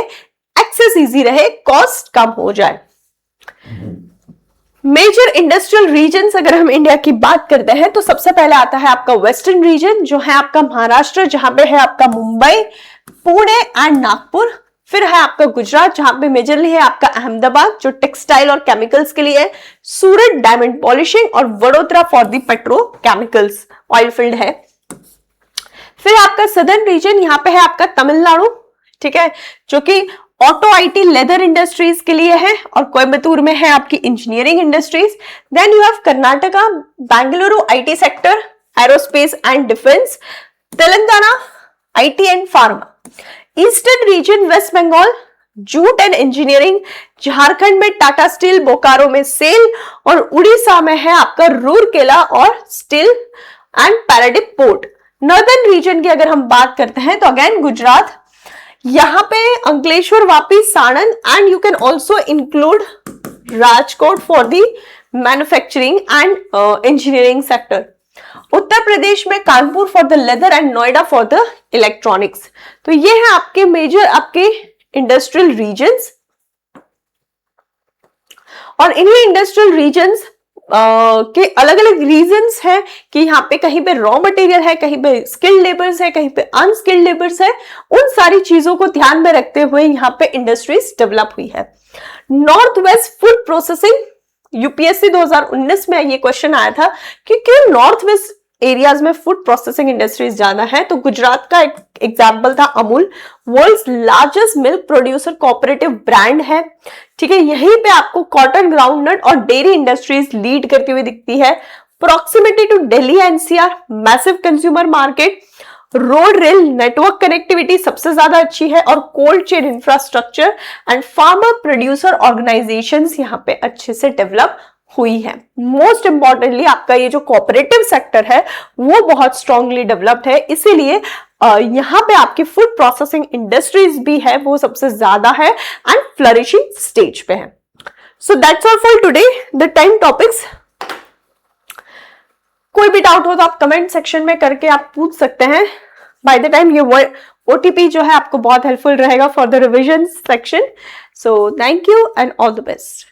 एक्सेस इजी रहे, कॉस्ट कम हो जाए। मेजर इंडस्ट्रियल रीजन्स अगर हम इंडिया की बात करते हैं तो सबसे पहले आता है आपका वेस्टर्न रीजन, जो है आपका महाराष्ट्र, जहां पे है आपका मुंबई, पुणे एंड नागपुर। फिर है आपका गुजरात, जहां पे मेजरली है आपका अहमदाबाद, जो टेक्सटाइल और केमिकल्स के लिए है, सूरत डायमंड पॉलिशिंग, और Vadodara for the petrochemicals, oil field है। फिर आपका सदर्न रीजन, यहाँ पे है आपका तमिलनाडु, ठीक है, जो कि ऑटो आईटी लेदर इंडस्ट्रीज के लिए है, और कोयम्बतूर में है आपकी engineering industries. Then you have Karnataka, Bengaluru IT sector, aerospace and defence, Telangana IT and pharma. Eastern region West Bengal, jute and engineering, Jharkhand में टाटा स्टील, बोकारो में सेल, और उड़ीसा में है आपका रूरकेला और steel and Paradip port. Northern region की अगर हम बात करते हैं तो अगेन गुजरात, यहां पे Ankleshwar, Vapi, Sanand, and you can also include Rajkot for the manufacturing and engineering sector. Uttar Pradesh में Kanpur for the leather and Noida for the electronics. तो ये है आपके मेजर आपके इंडस्ट्रियल रीजन्स, और इन्हीं इंडस्ट्रियल रीजन्स के अलग अलग रीजंस हैं कि यहाँ पे कहीं पे रॉ मटेरियल है, कहीं पे स्किल्ड लेबर्स है, कहीं पे अनस्किल्ड लेबर्स है। उन सारी चीजों को ध्यान में रखते हुए यहाँ पे इंडस्ट्रीज डेवलप हुई है। North west food processing, UPSC 2019 में ये क्वेश्चन आया था कि क्यों नॉर्थ वेस्ट एरियाज में फूड प्रोसेसिंग इंडस्ट्रीज ज्यादा है। तो गुजरात का एक एग्जाम्पल था Amul, world's largest milk producer cooperative brand है, ठीक है। यहीं पे आपको कॉटन, ग्राउंडनट और डेयरी इंडस्ट्रीज लीड करती हुई दिखती है। Proximity to Delhi NCR, massive consumer market, road rail network connectivity सबसे ज्यादा अच्छी है, और cold chain infrastructure and farmer producer organisations यहाँ पे अच्छे से डेवलप हुई है। मोस्ट इंपॉर्टेंटली आपका ये जो कोऑपरेटिव सेक्टर है वो बहुत स्ट्रांगली डेवलप्ड है, इसीलिए यहाँ पे आपकी फूड प्रोसेसिंग इंडस्ट्रीज भी है वो सबसे ज्यादा है एंड फ्लरिशिंग स्टेज पे है। So that's all for today, the 10 topics. कोई भी डाउट हो तो आप कमेंट सेक्शन में करके आप पूछ सकते हैं। बाय द टाइम ये ओटीपी जो है आपको बहुत हेल्पफुल रहेगा for the revision section. So thank you and all the best.